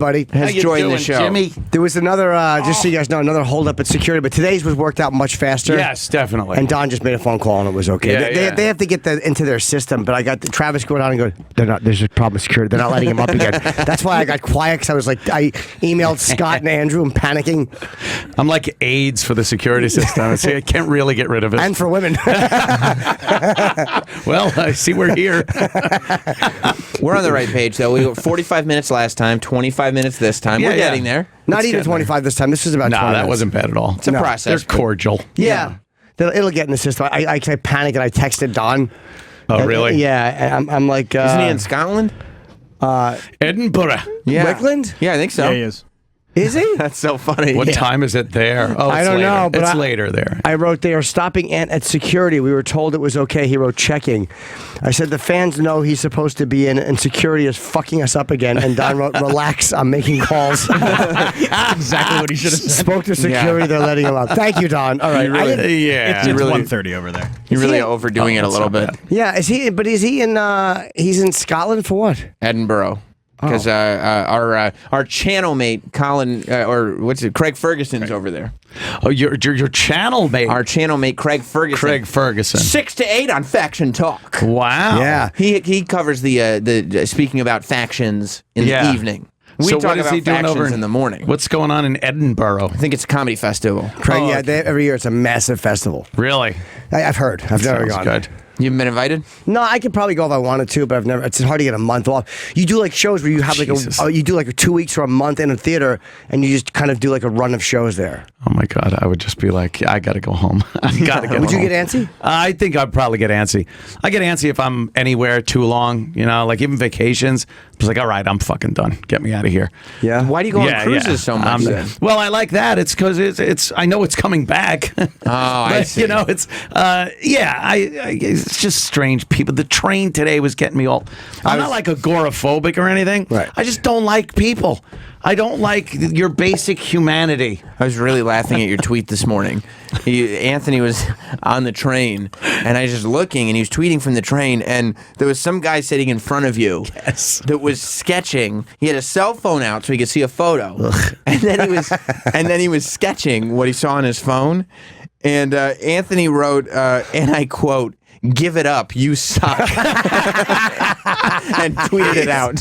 buddy. Has joined the show. Jimmy? There was another, just so you guys know, another holdup at security, but today's was worked out much faster. Yes, definitely. And Don just made a phone call and it was okay. Yeah, They have to get that into their system, but I got Travis going on and go, they're not. There's a problem with security. They're not letting him up again. That's why I got quiet because I was like, I emailed Scott and Andrew and panicking. I'm like AIDS for the security system. See, I can't really get rid of it. And for women. Well, I see we're here. We're on the right page, though. We were 45 minutes last time, 25 minutes this time. We're getting there. Not even 25 this time. This was about 20 that minutes. wasn't bad at all. It's a process. They're cordial. Yeah. It'll get in the system. I panicked and I texted Don. Oh, really? Yeah. And I'm like... Isn't he in Scotland? Edinburgh. Yeah. Wickland? Yeah, I think so. Yeah, he is. Is he? That's so funny. What time is it there? Oh, I it's don't later. know, but it's later there. I wrote, they are stopping Ant at security. We were told it was okay. He wrote, checking. I said, the fans know he's supposed to be in, and security is fucking us up again. And Don wrote, relax, I'm making calls. Exactly what he should have said. Spoke to security, they're letting him out. Thank you, Don. All right. Yeah. It's really- 1:30 over there. You're really overdoing it a that's little not bit. bad. Yeah, is he in, he's in Scotland for what? Edinburgh. Because our channel mate, Colin, Craig Ferguson's over there. Oh, your channel mate. Our channel mate, Craig Ferguson. Craig Ferguson. 6 to 8 on Faction Talk. Wow. Yeah. He covers the speaking about factions in the evening. We So talk what is about he doing factions over in the morning. What's going on in Edinburgh? I think it's a comedy festival. Craig, Oh, every year it's a massive festival. Really? I've heard. I've never Sounds gone. good. You haven't been invited? No, I could probably go if I wanted to, but I've never. It's hard to get a month off. You do like shows where you have Jesus. you do like 2 weeks or a month in a theater, and you just kind of do like a run of shows there. Oh my God, I would just be like, I gotta go home. I gotta get Would you home. get antsy? I think I'd probably get antsy. I get antsy if I'm anywhere too long, like even vacations. It's like, all right, I'm fucking done. Get me out of here. Yeah. Why do you go on cruises so much then? Well, I like that. It's because it's. I know it's coming back. Oh, I see. It's it's just strange. People. The train today was getting me all. I'm not like agoraphobic or anything. Right. I just don't like people. I don't like your basic humanity. I was really laughing at your tweet this morning. Anthony was on the train, and I was just looking, and he was tweeting from the train, and there was some guy sitting in front of you that was sketching. He had a cell phone out so he could see a photo, and then he was sketching what he saw on his phone. And Anthony wrote, and I quote, "Give it up, you suck," and tweeted it out.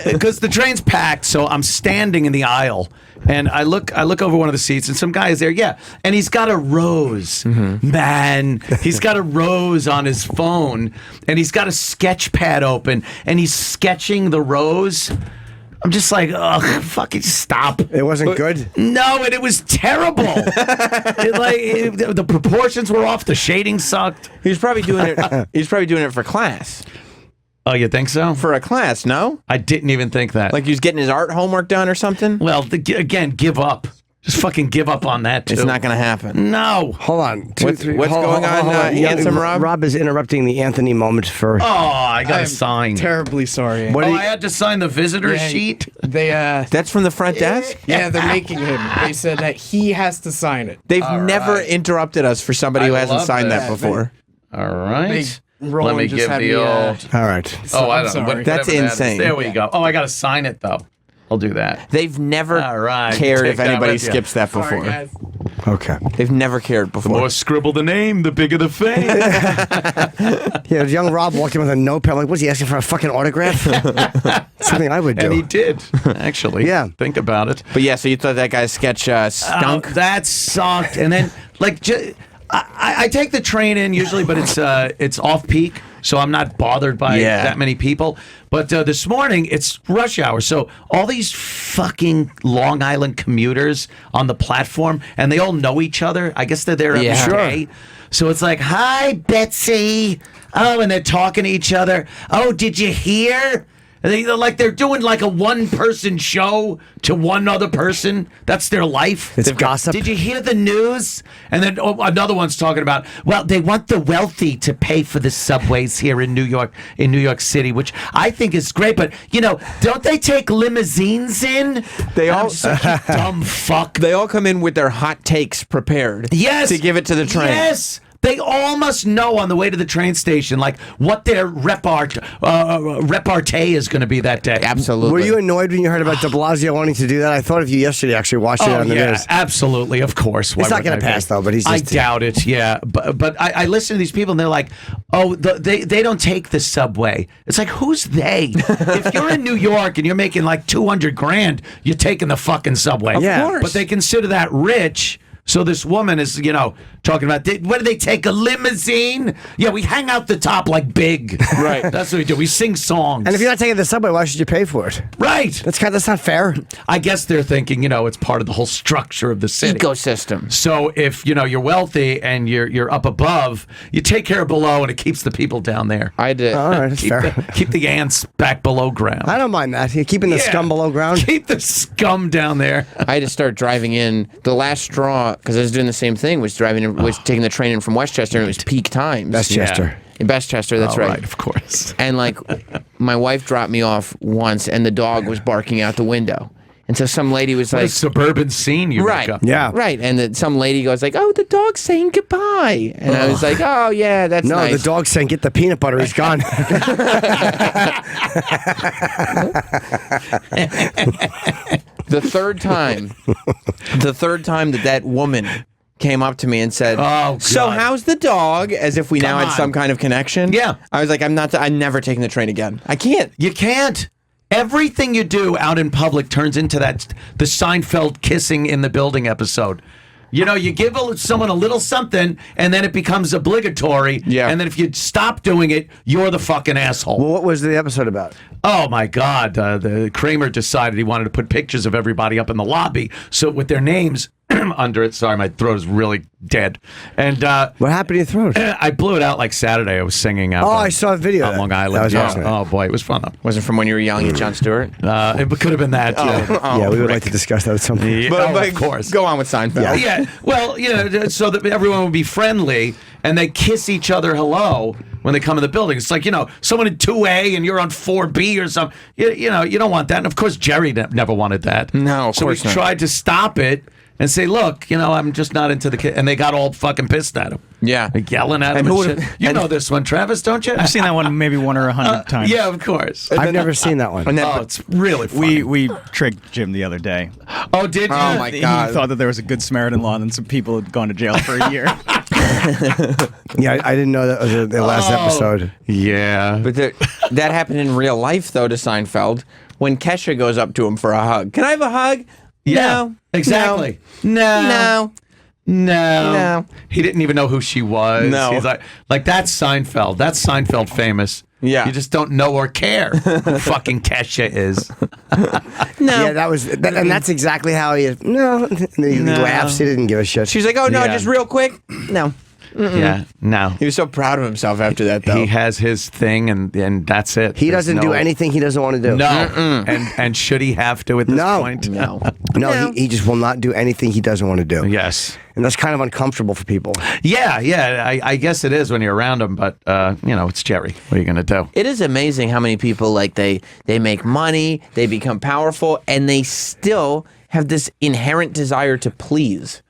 Because the train's packed, so I'm standing in the aisle, and I look over one of the seats, and some guy is there, and he's got a rose, man. He's got a rose on his phone, and he's got a sketch pad open, and he's sketching the rose. I'm just like, ugh, fucking stop. It wasn't good. No, and it was terrible. The proportions were off. The shading sucked. He's probably doing it. He's probably doing it for class. Oh, you think so? For a class, no? I didn't even think that. Like he was getting his art homework done or something? Well, again, give up. Just fucking give up on that, too. It's not going to happen. No. Hold on. What's going on, handsome Rob? Rob is interrupting the Anthony moment for... Oh, I got to I'm sign. Terribly sorry. I had to sign the visitor Yeah, sheet? They That's from the front desk? yeah, they're making him. They said that he has to sign it. They've never interrupted us for somebody who hasn't love signed that. that before. All right. Roland Let me just give had the me, old... All right. So, I I'm don't sorry. whatever That's that is. insane. There we go. Oh, I got to sign it, though. I'll do that. They've never All right. cared Take if that anybody with you. skips that Sorry, before. guys. Okay. They've never cared before. scribble the name, the bigger the fame. Yeah, young Rob walked in with a notepad. I'm like, was he asking for a fucking autograph? Something I would do. And he did, actually. Yeah. Think about it. But yeah, so you thought that guy's sketch stunk? That sucked. And then, I take the train in usually, but it's off peak, so I'm not bothered by that many people. But this morning, it's rush hour, so all these fucking Long Island commuters on the platform, and they all know each other. I guess they're there every day. So it's like, hi, Betsy. Oh, and they're talking to each other. Oh, did you hear? And they're doing like a one-person show to one other person. That's their life. It's gossip. Did you hear the news? And then another one's talking about, well, they want the wealthy to pay for the subways here in New York City, which I think is great. But don't they take limousines in? They all I'm such a dumb fuck. They all come in with their hot takes prepared. Yes. To give it to the train. Yes. They all must know on the way to the train station, like, what their repartee is going to be that day. Absolutely. Were you annoyed when you heard about de Blasio wanting to do that? I thought of you yesterday, actually, watching it on the news. Absolutely, of course. It's not going to pass, though, but he's just... I doubt it, yeah. But I listen to these people, and they're like, oh, they don't take the subway. It's like, who's they? If you're in New York and you're making like $200,000, you're taking the fucking subway. Of course. But they consider that rich. So this woman is, talking about, what do they take, a limousine? Yeah, we hang out the top like Big. Right. That's what we do. We sing songs. And if you're not taking the subway, why should you pay for it? Right. That's not fair. I guess they're thinking, it's part of the whole structure of the city. Ecosystem. So if, you're wealthy and you're up above, you take care of below and it keeps the people down there. I did. All right, that's fair. Keep the ants back below ground. I don't mind that. You're keeping the scum below ground. Keep the scum down there. I had to start driving in. The last straw, because I was doing the same thing, was taking the train in from Westchester, and it was peak times. Westchester. In Westchester, that's All right. Of course. And my wife dropped me off once, and the dog was barking out the window. And so some lady was What a like, suburban scene you right, make up. Yeah. right. And some lady goes like, oh, the dog's saying goodbye. And I was like, oh, yeah, that's No, nice. the dog's saying, get the peanut butter. He's gone. The third time that woman came up to me and said, Oh, so God. how's the dog? As if we now Come had on. some kind of connection. Yeah. I was like, I'm never taking the train again. I can't. You can't. Everything you do out in public turns into the Seinfeld kissing in the building episode. You give someone a little something, and then it becomes obligatory. Yeah. And then if you stop doing it, you're the fucking asshole. Well, what was the episode about? Oh my God! The Kramer decided he wanted to put pictures of everybody up in the lobby, so with their names under it. Sorry, my throat is really dead. And What happened to your throat? I blew it out like Saturday. I was singing out. I saw a video of on that. Long Island. That was Yeah. awesome. Oh boy, it was fun though. Was it from when you were yelling at Jon Stewart? It could have been that. Yeah, we would like to discuss that at some point. Yeah, of course. Go on with Seinfeld. Yeah. Well, so that everyone would be friendly and they kiss each other hello when they come in the building. It's like, someone in 2A and you're on 4B or something. You don't want that. And of course, Jerry never wanted that. No, of so course we not. tried to stop it and say, look, I'm just not into the kid. And they got all fucking pissed at him. Yeah. Like yelling at him. And And who shit. would've- You and- know this one, Travis, don't you? I've seen that one maybe 1 or 100 times. Yeah, of course. I've never seen that one. And then, Oh, it's really funny. We tricked Jim the other day. Oh, did you? Oh, my He God. thought that there was a good Samaritan law and then some people had gone to jail for a year. Yeah, I didn't know that was the last episode. Yeah. But that happened in real life, though, to Seinfeld, when Kesha goes up to him for a hug. Can I have a hug? Yeah, No. exactly. No. No. He didn't even know who she was. No. He's like that's Seinfeld. That's Seinfeld famous. Yeah. You just don't know or care who fucking Kesha is. No. Yeah, and that's exactly how he is. No. And he laughs. He didn't give a shit. She's like, oh, no, Yeah. just real quick. No. Yeah, no. He was so proud of himself after that, though. He has his thing and that's it. He There's doesn't do no- anything he doesn't want to do. No. And should he have to at this No. point? No. No, he just will not do anything he doesn't want to do. Yes. And that's kind of uncomfortable for people. Yeah. I guess it is when you're around him, but it's Jerry. What are you gonna do? It is amazing how many people, they make money, they become powerful, and they still have this inherent desire to please.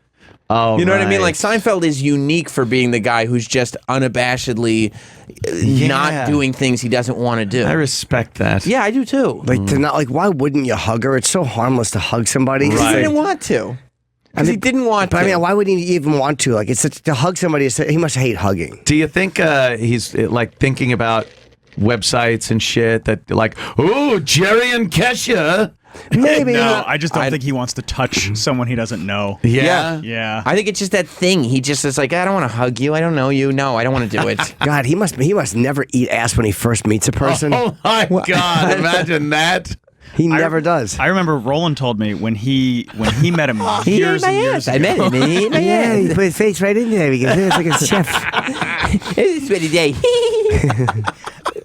Oh, You know what I mean? right. Like Seinfeld is unique for being the guy who's just unabashedly not doing things he doesn't want to do. I respect that. Yeah, I do too. Like to not why wouldn't you hug her? It's so harmless to hug somebody. Because Right. he didn't want to. Because he didn't want But to. I mean, why would he even want to? Like, it's to hug somebody. He must hate hugging. Do you think he's like thinking about websites and shit that like, oh, Jerry and Kesha? Maybe. No, I just don't think he wants to touch someone he doesn't know. Yeah. Yeah. I think it's just that thing. He just is like, I don't want to hug you. I don't know you. No, I don't want to do it. God, he must never eat ass when he first meets a person. Oh my God! Imagine that. He never does. I remember Roland told me when he met him He years ate my and ass. years I ago. met him. He ate my Yeah, ass. he put his face right in there because it's like a chef. It's been a day.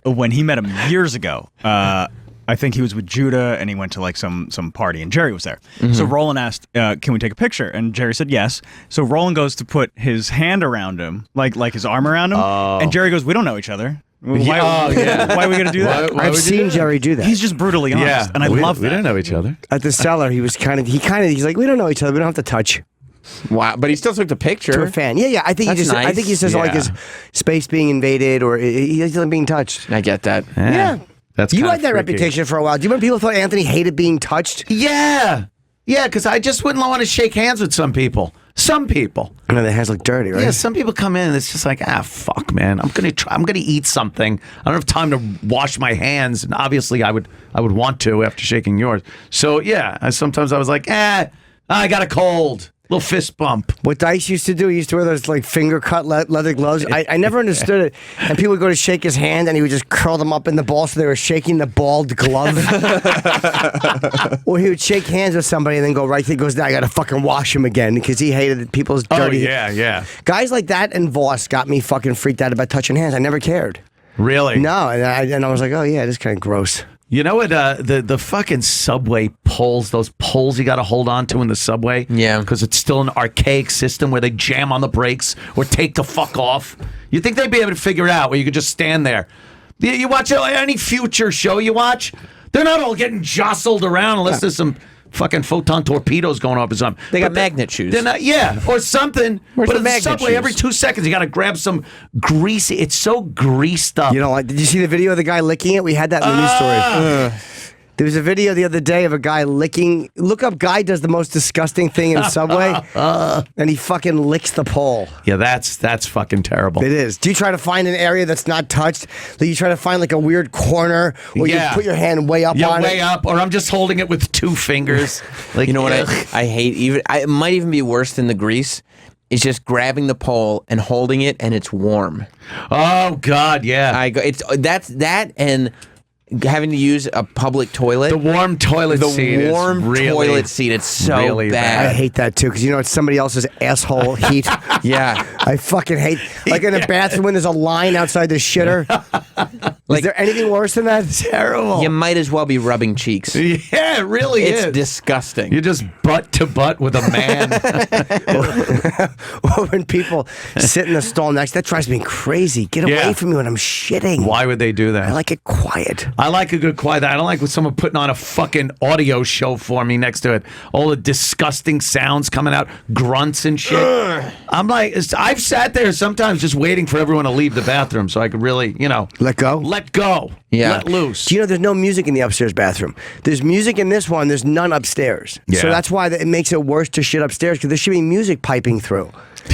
When he met him years ago, I think he was with Judah and he went to like some party and Jerry was there. So Roland asked, "Can we take a picture?" And Jerry said yes. So Roland goes to put his hand around him, like his arm around him, and Jerry goes, "We don't know each other. Why, yeah. why are we gonna do that?" Why I've would you seen do that? Jerry do that. He's just brutally honest, and I love We that. don't know each other. At the cellar, he's like, we don't know each other. We don't have to touch. Wow, but he still took the picture. To a fan. Yeah, I think That's I think he nice. says like Yeah. his space being invaded or he's being touched. I get that. Yeah. That's You kinda had that freaky. reputation for a while. Do you remember people thought Anthony hated being touched? Yeah. Yeah, because I just wouldn't want to shake hands with some people. Some people. And their hands look dirty, right? Yeah, some people come in and it's just like, fuck, man. I'm gonna eat something. I don't have time to wash my hands, and obviously I would want to after shaking yours. So yeah, sometimes I was like, I got a cold. Little fist bump. What Dice used to do, he used to wear those like finger cut leather gloves. I never understood it. And people would go to shake his hand and he would just curl them up in the ball so they were shaking the balled glove. Or he would shake hands with somebody and then go right there. He goes, I got to fucking wash him again because he hated people's dirty. Oh, yeah. Guys like that and Voss got me fucking freaked out about touching hands. I never cared. Really? No. And I was like, oh yeah, this is kind of gross. You know what? The fucking subway poles, those poles you got to hold on to in the subway. Yeah. Because it's still an archaic system where they jam on the brakes or take the fuck off. You think they'd be able to figure it out where you could just stand there? You watch any future show you watch, they're not all getting jostled around unless there's some fucking photon torpedoes going off or something. They got But magnet shoes. They're not, or something. Where's but the in the magnet subway, shoes? every 2 seconds, you got to grab some greasy. It's so greased up. You know, like, did you see the video of the guy licking it? We had that in the news story. There was a video the other day of a guy licking. Look up, guy does the most disgusting thing in Subway, and he fucking licks the pole. Yeah, that's fucking terrible. It is. Do you try to find an area that's not touched? Do you try to find like a weird corner where you put your hand way up on way it? up, or I'm just holding it with 2 fingers. Like, You know what I hate? It might even be worse than the grease. It's just grabbing the pole and holding it, and it's warm. Oh God, yeah. That's that and having to use a public toilet. The warm toilet seat. The warm is really, toilet seat. It's so really I bad. hate that too because you know it's somebody else's asshole heat. Yeah. I fucking hate like in a bathroom when there's a line outside the shitter. Is there anything worse than that? terrible. You might as well be rubbing cheeks. Yeah, it really It's is. disgusting. You're just butt to butt with a man. Or when people sit in the stall next, that drives me crazy. Get away Yeah. from me when I'm shitting. Why would they do that? I like it quiet. I like a good quiet. I don't like with someone putting on a fucking audio show for me next to it. All the disgusting sounds coming out, grunts and shit. I'm like, I've sat there sometimes just waiting for everyone to leave the bathroom so I could really, Let go. let go. Yeah. Let loose. Do you know there's no music in the upstairs bathroom? There's music in this one. There's none upstairs. So Yeah. that's why it makes it worse to shit upstairs because there should be music piping through.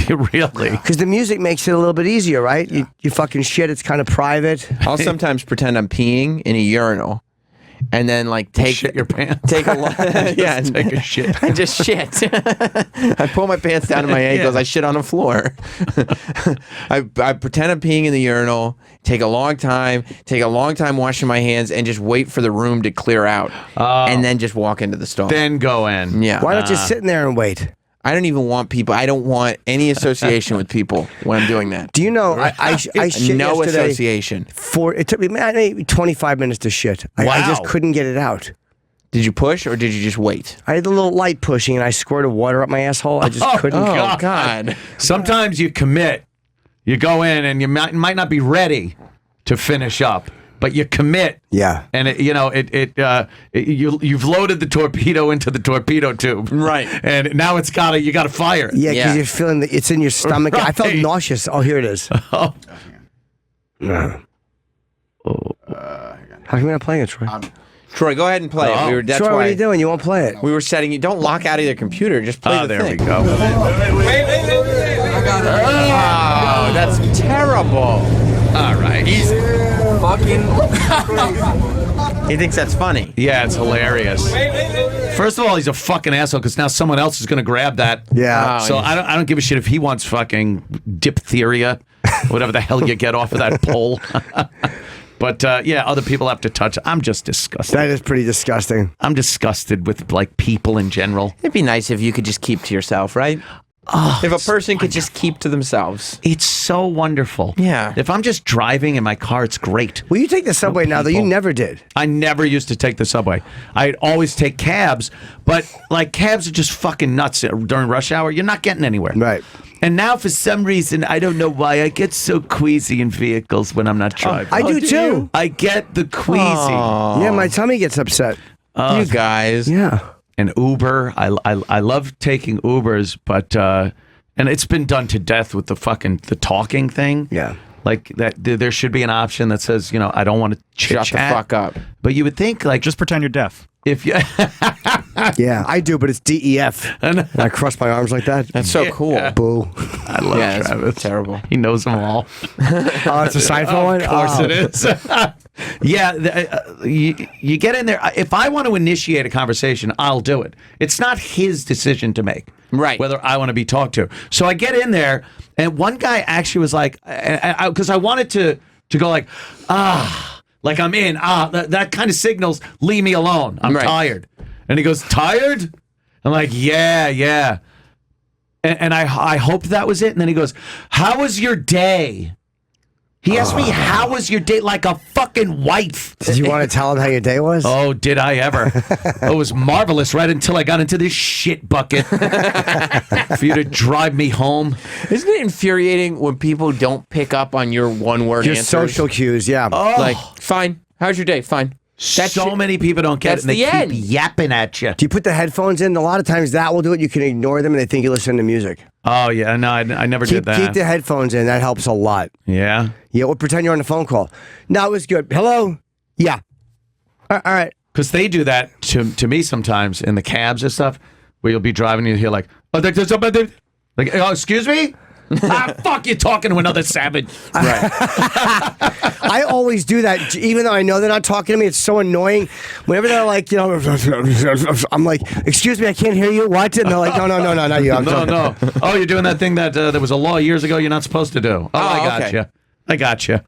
Really? Because the music makes it a little bit easier, right? You fucking shit. It's kind of private. I'll sometimes pretend I'm peeing in a urinal, and then like Shit your pants. take a yeah, and Take a shit. I just shit. I pull my pants down to my ankles. Yeah. I shit on the floor. I pretend I'm peeing in the urinal. Take a long time washing my hands, and just wait for the room to clear out, and then just walk into the stall. Then go in. Yeah. Why not just sit in there and wait? I don't even want people. I don't want any association with people when I'm doing that. Do you know, I shit No yesterday. association. It took me maybe 25 minutes to shit. I just Wow. couldn't get it out. Did you push or did you just wait? I had a little light pushing and I squirted water up my asshole. I just couldn't. Oh, God. Sometimes you commit. You go in and you might not be ready to finish up, but you commit. Yeah. And you've loaded the torpedo into the torpedo tube, Right. And now you gotta fire it. Yeah, because Yeah. you're feeling it's in your stomach. I felt Right. nauseous. Oh, here it is. Oh. How come you're not playing it, Troy? Troy, go ahead and play it. That's Troy, why what are you doing? You won't play it. we were setting you. Don't lock out of your computer. Just play the There thing. we go. Oh, that's terrible. All right. He thinks that's funny. Yeah, it's hilarious. First of all, he's a fucking asshole because now someone else is gonna grab that. Yeah. Oh, So I don't give a shit if he wants fucking diphtheria, whatever the hell you get off of that pole. But yeah, other people have to touch. I'm just disgusted. That is pretty disgusting. I'm disgusted with like people in general. It'd be nice if you could just keep to yourself, right? If a person could just keep to themselves. It's so wonderful. Yeah. If I'm just driving in my car, it's great. Well, you take the subway now, though. You people. never did. I never used to take the subway. I'd always take cabs, but like cabs are just fucking nuts during rush hour. You're not getting anywhere. Right. And now, for some reason, I don't know why, I get so queasy in vehicles when I'm not driving. I do too. I get the queasy. Yeah, my tummy gets upset. You guys. Yeah. and Uber. I love taking Ubers, but and it's been done to death with the talking thing. Yeah. Like that, there should be an option that says, I don't want to chit Shut the fuck up. But you would think, like, Just pretend you're deaf. if you, Yeah, I do, but it's DEF. And I cross my arms like that. That's so cool. Boo. I love Yeah, Travis. it's terrible. He knows them all. Oh, it's a Seinfeld one? Of course Oh. it is. Yeah, you get in there. If I want to initiate a conversation, I'll do it. It's not his decision to make, Right. whether I want to be talked to. So I get in there, and one guy actually was like, because I wanted to go like, like I'm in. That kind of signals, leave me alone. I'm Right. tired. And he goes, tired? I'm like, yeah. And I hoped that was it. And then he goes, how was your day? He asked me, how was your day? Like a fucking wife. Did you want to tell him how your day was? Oh, did I ever? It was marvelous right until I got into this shit bucket for you to drive me home. Isn't it infuriating when people don't pick up on your one-word Your answers? social cues, yeah. Like, fine. How's your day? Fine. That's So it. many people don't get That's it, and they the keep end. yapping at you. Do you put the headphones in? A lot of times that will do it. You can ignore them and they think you listen to music. Oh, yeah. No, I never did that. Keep the headphones in. That helps a lot. Yeah. Yeah, or pretend you're on a phone call. No, it was good. Hello? Yeah. All right. Because they do that to me sometimes in the cabs and stuff, where you'll be driving and you hear like, oh, excuse me? Fuck, you're talking to another savage. Right. I always do that, even though I know they're not talking to me. It's so annoying. Whenever they're like, I'm like, excuse me, I can't hear you. What? And they're like, no, not you. I'm talking. No. Oh, you're doing that thing that there was a law years ago you're not supposed to do. Oh, I got okay. you. I got you.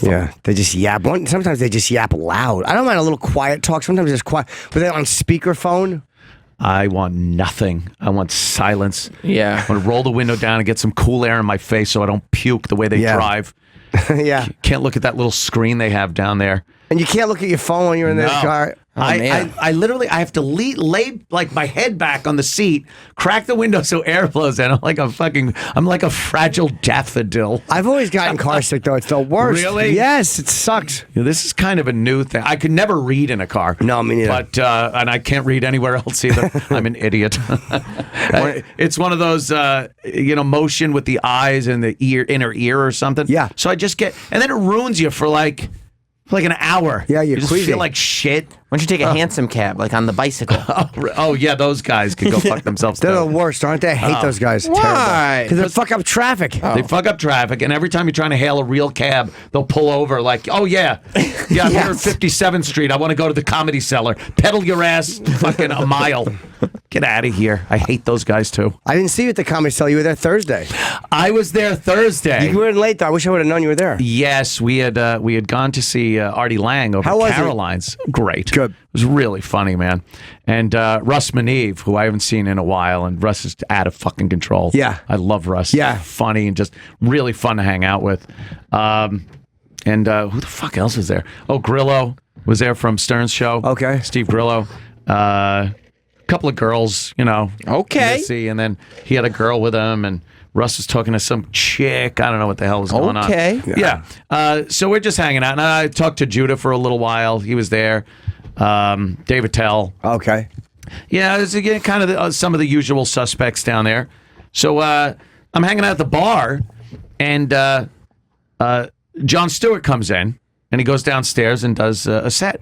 Yeah, they just yap. Sometimes they just yap loud. I don't mind a little quiet talk. Sometimes it's quiet. But then on speakerphone. I want nothing. I want silence. Yeah. I want to roll the window down and get some cool air in my face so I don't puke the way they Yeah. drive. Yeah. Can't look at that little screen they have down there. And you can't look at your phone when you're in the car. man. I literally I have to lay like my head back on the seat, crack the window so air blows in. I'm like a fragile daffodil. I've always gotten car sick though. It's the worst. Really? Yes, it sucks. Yeah, this is kind of a new thing. I could never read in a car. No, me neither. But and I can't read anywhere else either. I'm an idiot. It's one of those motion with the eyes and the inner ear or something. Yeah. So I just get, and then it ruins you for like an hour. Yeah, you're you just queasy. feel like shit. Why don't you take a hansom cab, like on the bicycle? Oh yeah, those guys can go fuck themselves. They're the too. worst, aren't they? I hate those guys. Why? Because they fuck up traffic. They fuck up traffic, and every time you're trying to hail a real cab, they'll pull over like, oh yeah, I'm here at Yes. 57th Street. I want to go to the Comedy Cellar. Pedal your ass fucking a mile. Get out of here. I hate those guys too. I didn't see you at the Comedy Cellar. You were there Thursday. I was there Thursday. You were in late though. I wish I would have known you were there. Yes, we had gone to see Artie Lang over How was at it? Caroline's. Great. Good. It was really funny, man. And Russ Maneve, who I haven't seen in a while, and Russ is out of fucking control. Yeah. I love Russ. Yeah. Funny and just really fun to hang out with. And who the fuck else was there? Oh, Grillo was there from Stern's show. Okay. Steve Grillo. A couple of girls, Okay. Missy, and then he had a girl with him, and Russ was talking to some chick. I don't know what the hell was going on. Okay. Yeah. So we're just hanging out. And I talked to Judah for a little while. He was there. David Tell. Okay. Yeah, it was again kind of some of the usual suspects down there. So I'm hanging out at the bar, and Jon Stewart comes in, and he goes downstairs and does a set.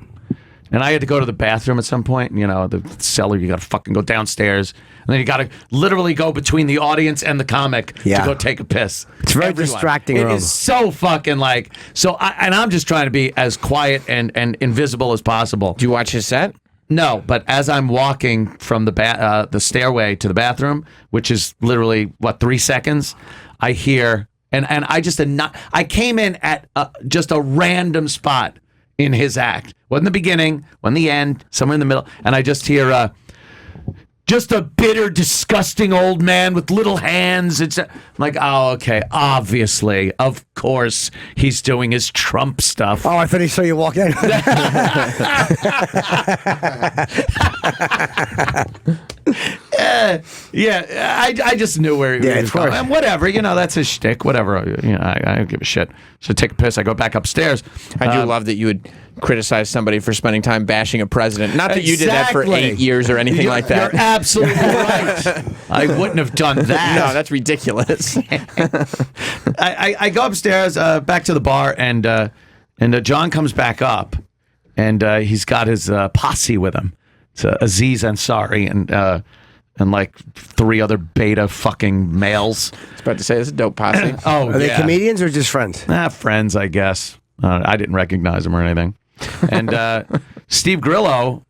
And I had to go to the bathroom at some point. The cellar, you got to fucking go downstairs. And then you got to literally go between the audience and the comic Yeah. to go take a piss. It's a very distracting It room. is so fucking like... And I'm just trying to be as quiet and invisible as possible. Do you watch his set? No, but as I'm walking from the stairway to the bathroom, which is literally, 3 seconds, I hear... And I just... I came in at just a random spot in his act. Wasn't the beginning, wasn't the end, somewhere in the middle. And I just hear, just a bitter, disgusting old man with little hands. I'm like, oh, okay, obviously, of course, he's doing his Trump stuff. Oh, I thought he saw you walk in. Yeah, I just knew where he was of going. course. And whatever, that's his shtick. Whatever, I don't give a shit. So I take a piss. I go back upstairs. I do love that you would criticize somebody for spending time bashing a president. Not that you did that for Exactly. 8 years or anything like that. You're absolutely right. I wouldn't have done that. No, that's ridiculous. I go upstairs, back to the bar, and John comes back up, and he's got his posse with him. It's Aziz Ansari and like 3 other beta fucking males. I was about to say, this is a dope posse. Oh, Are they comedians or just friends? Friends, I guess. I didn't recognize them or anything. And Steve Grillo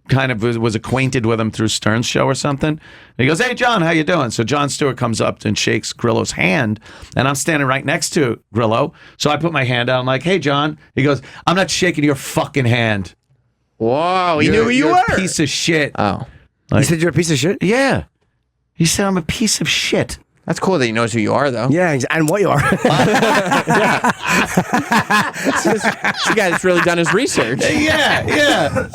kind of was acquainted with him through Stern's show or something. And he goes, "Hey, John, how you doing?" So Jon Stewart comes up and shakes Grillo's hand, and I'm standing right next to Grillo. So I put my hand out. I'm like, "Hey, John." He goes, "I'm not shaking your fucking hand." Whoa, he knew who you You're were. a piece of shit. Oh, You said you're a piece of shit? Yeah. He said, "I'm a piece of shit." that's cool that he knows who you are, though. Yeah, and what you are. It's a guy that's really done his research. Yeah.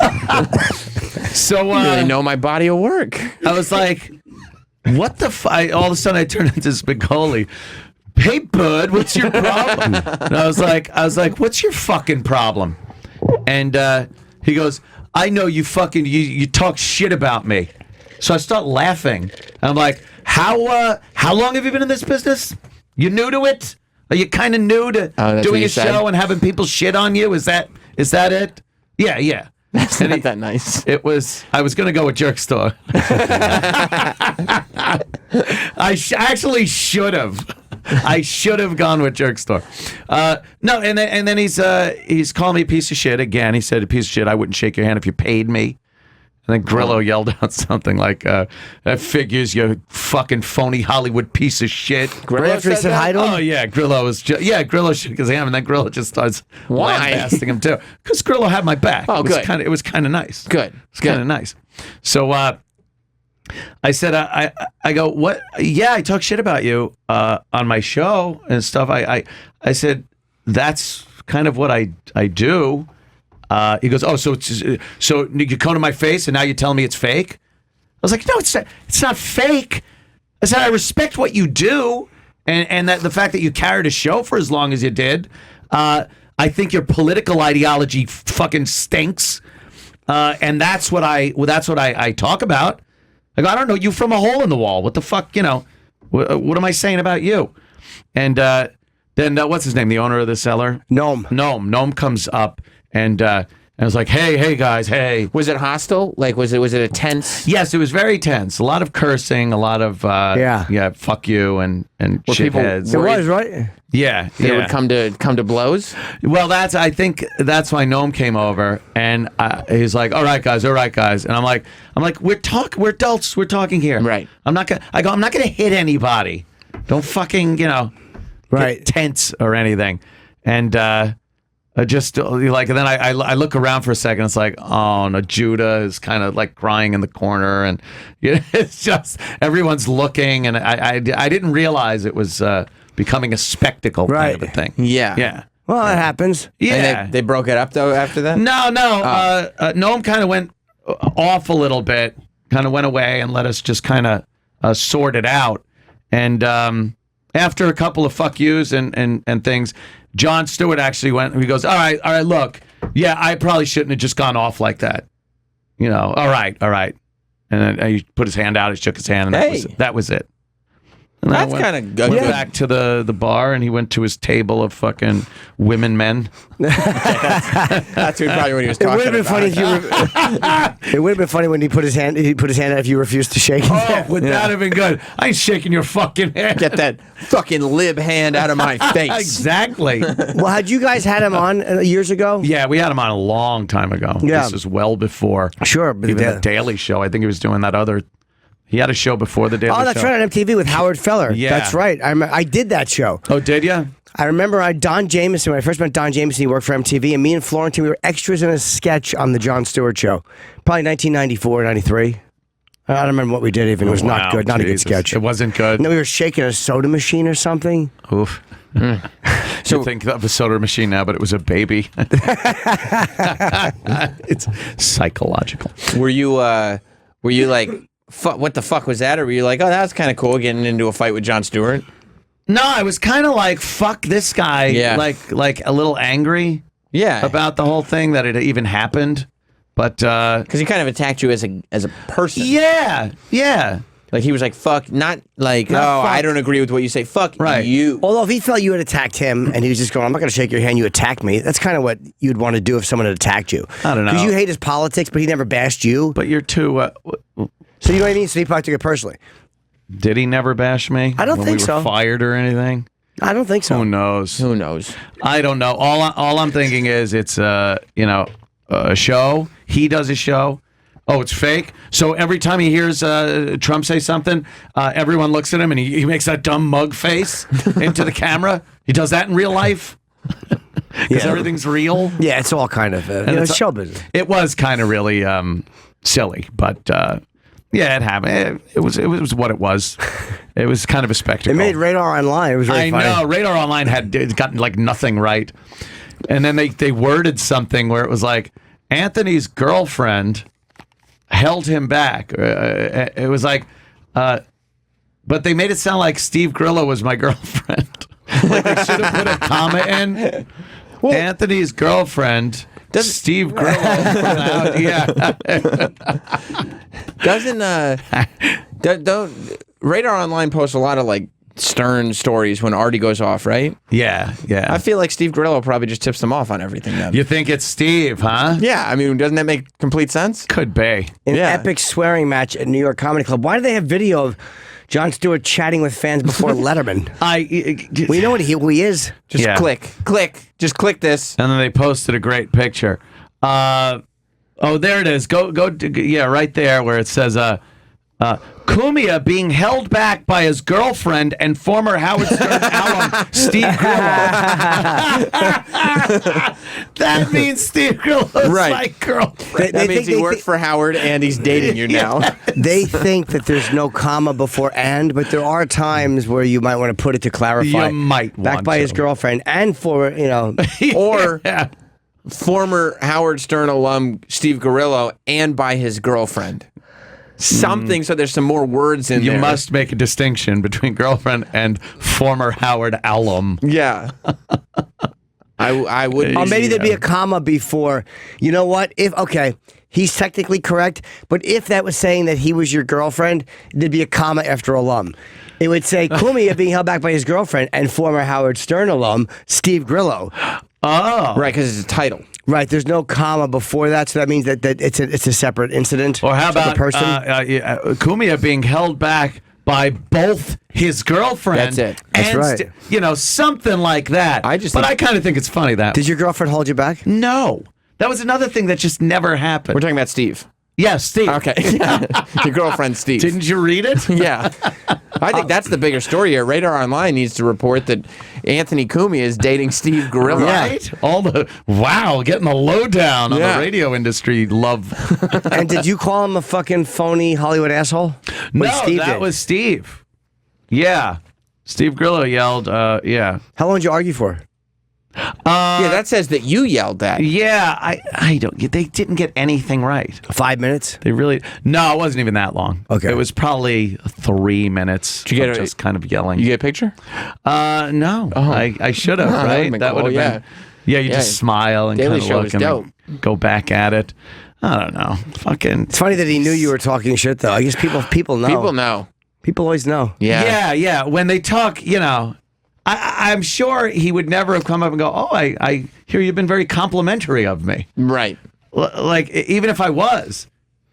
So You really know my body of work. I was like, what the all of a sudden I turned into Spicoli. "Hey, bud, what's your problem?" And I was like, "What's your fucking problem?" And he goes, "I know you fucking, you talk shit about me." So I start laughing. And I'm like, how long have you been in this business? You new to it? Are you kind of new to that's what doing you a said? show and having people shit on you? Is that it? Yeah. That's not that nice. I was going to go with Jerk Store. I actually should have. I should have gone with Jerk Store. No, and then he's calling me a piece of shit again. He said, "A piece of shit. I wouldn't shake your hand if you paid me." And then Grillo yelled out something like, "That figures, you fucking phony Hollywood piece of shit." Right after he said hi to him? Oh yeah, Grillo was Grillo shook his hand, and then Grillo just starts Why? lambasting him too, because Grillo had my back. Oh, good. It was kind of nice. Good. It's kind of nice. So I said, I go, "What? Yeah, I talk shit about you on my show and stuff." I said, "That's kind of what I do." He goes, "Oh, so you come to my face and now you're telling me it's fake?" I was like, "No, it's not fake." I said, "I respect what you do, and that the fact that you carried a show for as long as you did. I think your political ideology fucking stinks, and that's what I talk about." I go, "I don't know you from a hole in the wall. What the fuck, what am I saying about you?" And then what's his name? The owner of the cellar? Noam comes up and I was like, hey guys, hey. Was it hostile? Like, was it a tense? Yes, it was very tense. A lot of cursing, a lot of fuck you and shitheads. It was, right? Yeah, They would come to blows? Well, I think that's why Noam came over, and he's like, all right, guys, and I'm like, we're adults, we're talking here, Right? I'm not gonna hit anybody. Don't fucking get tense or anything, and just like, and then I look around for a second. It's like, oh no, Judah is kind of like crying in the corner, and it's just everyone's looking, and I didn't realize it was becoming a spectacle kind of a thing. Yeah. Well, that happens. Yeah. And they broke it up though after that? No. Noam kind of went off a little bit, kind of went away and let us just kind of sort it out. And after a couple of fuck yous and things, Jon Stewart actually went, he goes, all right, look, yeah, I probably shouldn't have just gone off like that. All right. And then he put his hand out, he shook his hand, and that was it. And That's kind of good. Went back to the bar, and he went to his table of fucking men. That's probably what he was It talking would have been about. funny if you. It would have been funny when he put his hand out if you refused to shake. Oh, would that have been good? I ain't shaking your fucking hand. Get that fucking lib hand out of my face. Exactly. Well, had you guys had him on years ago? Yeah, we had him on a long time ago. Yeah. This was well before. Sure, but Even the Daily Show. I think he was doing that other. He had a show before the Daily Show. Oh, that's right, on MTV with Howard Feller. Yeah. That's right. I did that show. Oh, did you? I remember Don Jameson, when I first met Don Jameson, he worked for MTV, and me and Florentine, we were extras in a sketch on the Jon Stewart Show. Probably 1994, 93. I don't remember what we did even. It was not good. Not a good sketch. It wasn't good. No, we were shaking a soda machine or something. Oof. So you think of a soda machine now, but it was a baby. It's psychological. Were you like, what the fuck was that? Or were you like, oh, that was kind of cool getting into a fight with Jon Stewart? No, I was kind of like, fuck this guy. Yeah. Like a little angry. Yeah. about the whole thing that it even happened. But Because he kind of attacked you as a person. yeah. Like he was like, fuck, not like, Not oh, fuck. I don't agree with what you say. Fuck Right. you. Although if he felt you had attacked him and he was just going, I'm not going to shake your hand, you attacked me, that's kind of what you'd want to do if someone had attacked you. I don't know. Because you hate his politics, but he never bashed you. But you're too. So you know what I mean? So he probably took it personally. Did he never bash me? I don't when think we were so. Fired or anything? I don't think so. Who knows? Who knows? I don't know. All I'm thinking is it's a show. He does a show. Oh, it's fake. So every time he hears Trump say something, everyone looks at him and he makes that dumb mug face into the camera. He does that in real life because everything's real. Yeah, it's all kind of it's show business. It was kind of really silly, but yeah, it happened. It was what it was. It was kind of a spectacle. It made Radar Online. It was really funny. I know. Radar Online had gotten like nothing right, and then they worded something where it was like Anthony's girlfriend held him back. It was like, but they made it sound like Steve Grillo was my girlfriend. Like they should have put a comma in. Anthony's girlfriend. Steve Grillo. Yeah. Don't Radar Online posts a lot of like stern stories when Artie goes off, right? Yeah. I feel like Steve Grillo probably just tips them off on everything then. You think it's Steve, huh? Yeah, I mean, doesn't that make complete sense? Could be. An Yeah. epic swearing match at New York Comedy Club. Why do they have video of Jon Stewart chatting with fans before Letterman? We know who he is. Just Yeah. click. Just click this. And then they posted a great picture. Oh, there it is. Go. Yeah, right there where it says, Cumia being held back by his girlfriend and former Howard Stern alum Steve Grillo. That means Steve Grillo's Right. my girlfriend. That means he worked for Howard and he's dating you now. They think that there's no comma before and, but there are times where you might want to put it to clarify. You might back want by to. his girlfriend and for Or Yeah. former Howard Stern alum Steve Grillo and by his girlfriend. Something so there's some more words in You there. must make a distinction between girlfriend and former Howard alum. Yeah. I wouldn't. Or maybe there'd be a comma before. You know what? He's technically correct, but if that was saying that he was your girlfriend, there'd be a comma after alum. It would say Cumia being held back by his girlfriend and former Howard Stern alum Steve Grillo. Oh. Right, because it's a title. Right, there's no comma before that, so that means that it's a separate incident. Or how separate about person? Cumia being held back by both his girlfriend? That's it. That's and right. Something like that. I just but think- I kind of think it's funny that. Did your girlfriend hold you back? No. That was another thing that just never happened. We're talking about Steve. Yeah, Steve. Okay. Your girlfriend, Steve. Didn't you read it? Yeah. I think that's the bigger story here. Radar Online needs to report that Anthony Cumia is dating Steve Grillo. Right? Getting the lowdown on Yeah. the radio industry love. And did you call him a fucking phony Hollywood asshole? No, Steve that did. was Steve. Yeah. Steve Grillo yelled, yeah. How long did you argue for? Yeah, that says that you yelled that. Yeah, I don't get, they didn't get anything right. 5 minutes? They really, no, it wasn't even that long. Okay. It was probably 3 minutes Did you get of a- just kind of yelling. You get a picture? No, I should have, That right? would've been That cool, would have been, yeah, you Yeah. just smile and Daily kind of Show look is and dope. go back at it. I don't know. Fucking. It's funny that he knew you were talking shit, though. I guess people know. People know. People always know. Yeah. Yeah. When they talk, I'm sure he would never have come up and go, "Oh, I hear you've been very complimentary of me." Right. Like even if I was,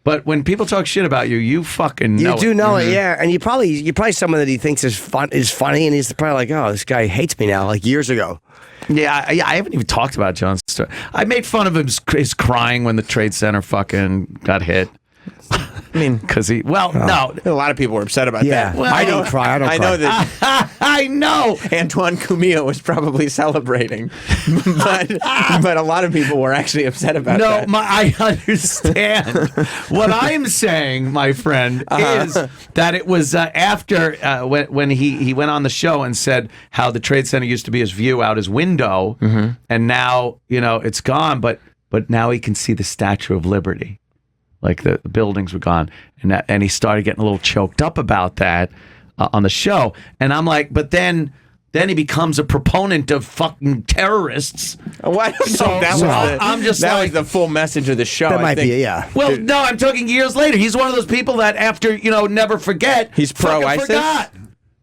but when people talk shit about you, you fucking know You do it. know it, yeah. And you're probably someone that he thinks is funny, and he's probably like, oh, this guy hates me now, like years ago. Yeah, I haven't even talked about John's story. I made fun of his crying when the Trade Center fucking got hit. I mean, Because no. a lot of people were upset about Yeah. that. Well, I don't cry. I don't I cry. know that I know. Antoine Cumia was probably celebrating, but a lot of people were actually upset about No, that. I understand. What I'm saying, my friend, is that it was after when he went on the show and said how the Trade Center used to be his view out his window, and now it's gone, but now he can see the Statue of Liberty. Like the buildings were gone, and he started getting a little choked up about that on the show. And I'm like, but then then he becomes a proponent of fucking terrorists. Oh, I don't know. So- That so was I'm just that like- was the full message of the show. That I might think. be, yeah. Well, no, I'm talking years later. He's one of those people that after, never forget. He's fucking pro-ISIS? forgot.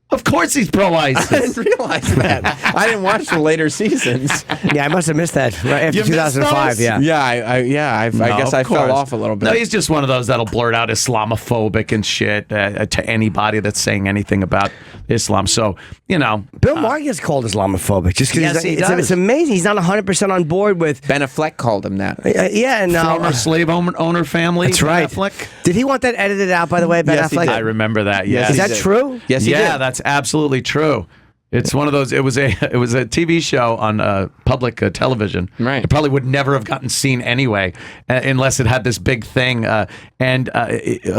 Of course he's I pro-ISIS. didn't realize that. I didn't watch the later seasons. Yeah, I must have missed that right after You missed 2005. those? Yeah. I guess I fell off a little bit. No, he's just one of those that'll blurt out Islamophobic and shit to anybody that's saying anything about Islam. So, Bill Maher gets called Islamophobic just because Yes, he does. it's amazing. He's not 100% on board with. Ben Affleck called him that. Yeah, and former slave owner family. that's right. Affleck. Did he want that edited out? By the way, Ben Yes, he Affleck. did. I remember that. Yes. Is he that did. true? Yes, he Yeah, did. that's absolutely true. It's one of those. It was a TV show on public television. Right. It probably would never have gotten seen anyway, unless it had this big thing. And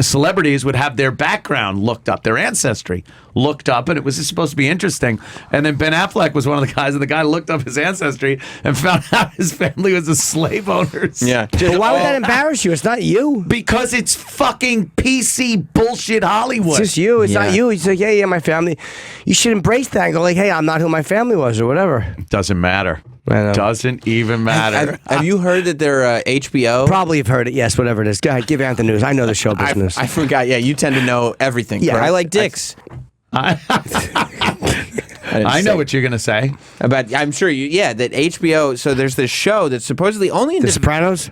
celebrities would have their background looked up, their ancestry looked up, and it was just supposed to be interesting. And then Ben Affleck was one of the guys, and the guy looked up his ancestry and found out his family was a slave owners. Yeah. But why would that embarrass you? It's not you. Because it's fucking PC bullshit Hollywood. It's just you. It's Yeah. not you. He's like, yeah, my family. You should embrace that and go like, hey, I'm not who my family was or whatever. Doesn't matter. I know. Doesn't even matter. Have you heard that they're HBO? Probably have heard it. Yes, whatever it is. Go ahead, give Ant the news. I know the show business. I forgot. Yeah, you tend to know everything. Yeah, correct? I like dicks. I know what you're gonna say. About. I'm sure you. Yeah, that HBO. So there's this show that's supposedly only in the Sopranos?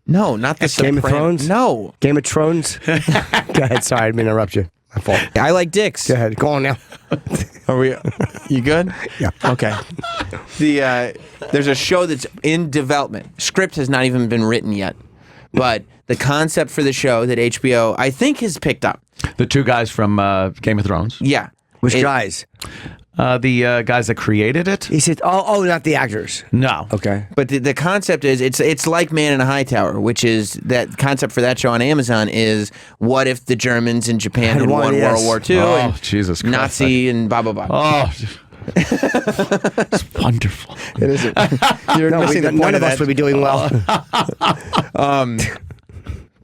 No, not the Game of Sopranos. Thrones? No. Game of Thrones? Go ahead. Sorry, I didn't mean to interrupt you. My fault. I like dicks. Go ahead. Go on now. Are we? You good? Yeah. Okay. There's a show that's in development. Script has not even been written yet, but the concept for the show that HBO I think has picked up. The two guys from Game of Thrones. Yeah. Which guys? The guys that created it. He said, oh, not the actors. No. Okay. But the concept is it's like Man in a High Tower, which is that concept for that show on Amazon is what if the Germans and Japan had won yes. World War II Oh, and Jesus Christ. Nazi and blah blah blah. Oh, it's wonderful. It is. You're No, missing the point none of us that. would be doing well.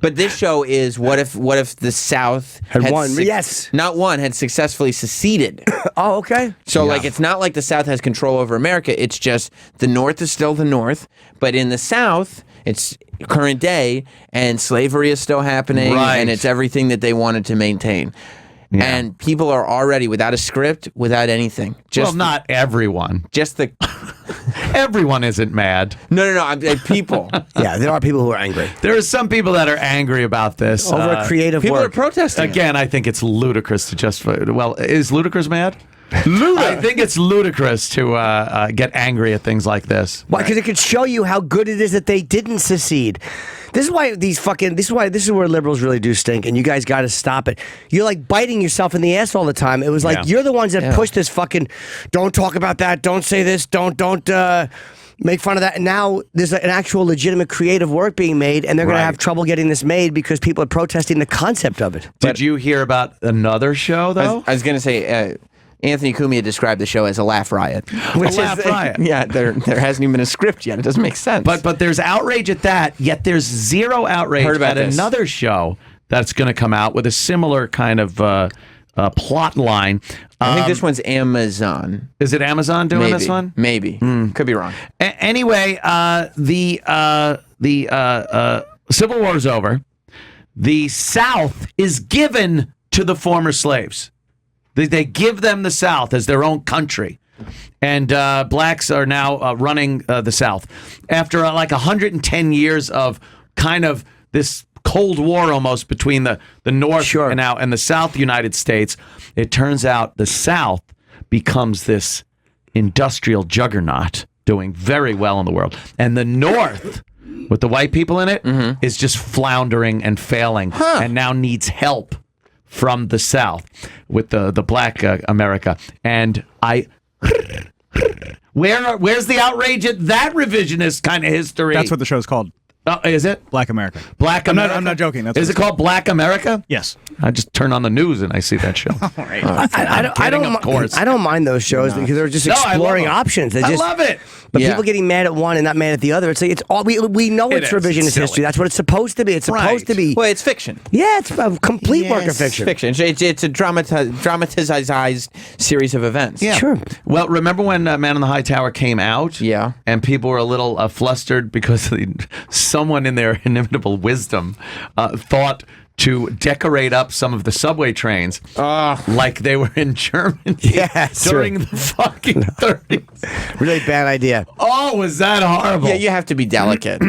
But this show is what if the South Had won. Yes. not won, had successly seceded. Oh, okay. So like it's not like the South has control over America. It's just the North is still the North, but in the South it's current day and slavery is still happening Right. and it's everything that they wanted to maintain. Yeah. And people are already without a script, without anything. Just Well, not everyone. just the Everyone isn't mad. no. I'm people. Yeah, there are people who are angry. There are some people that are angry about this. Over a creative People work. are protesting. Again, I think it's ludicrous to just. Well, is ludicrous mad? I think it's ludicrous to get angry at things like this. Why? Because it could show you how good it is that they didn't secede. This is why this is where liberals really do stink, and you guys got to stop it. You're like biting yourself in the ass all the time. It was like Yeah. you're the ones that push this fucking. Don't talk about that. Don't say this. Don't make fun of that. And now there's an actual legitimate creative work being made, and they're going Right. to have trouble getting this made because people are protesting the concept of it. Did you hear about another show though? I was going to say, Anthony Cumia described the show as a laugh riot. Which laugh riot. Yeah, there hasn't even been a script yet. It doesn't make sense. But there's outrage at that, yet there's zero outrage Heard about at this. another show that's going to come out with a similar kind of plot line. I think this one's Amazon. Is it Amazon doing Maybe. this one? Maybe. Could be wrong. Anyway, the Civil War is over. The South is given to the former slaves. They give them the South as their own country. And blacks are now running the South. After like 110 years of kind of this Cold War almost between the North and the South United States, it turns out the South becomes this industrial juggernaut doing very well in the world. And the North, with the white people in it, is just floundering and failing and now needs help from the South with the black America. And where's the outrage at that revisionist kind of history? That's what the show's called. Oh, is it Black America. Black I'm America? not. I'm not joking. That's Is what it called Black America? Yes. I just turn on the news and I see that show. I don't mind those shows because they're just No, I love exploring them. options. I love it. But Yeah. people getting mad at one and not mad at the other. It's like it's all we know It it's is. revisionist It's silly. history. That's what it's supposed to be. It's supposed Right. to be. Well, it's fiction. Yeah, it's a complete work of Yes, fiction. It's a dramatized series of events. Yeah. Sure. Well, remember when Man on the High Tower came out? Yeah. And people were a little flustered because someone in their inimitable wisdom thought to decorate up some of the subway trains like they were in Germany Yes, during sure. the fucking 30s. Really bad idea. Oh, was that horrible? Yeah, you have to be delicate.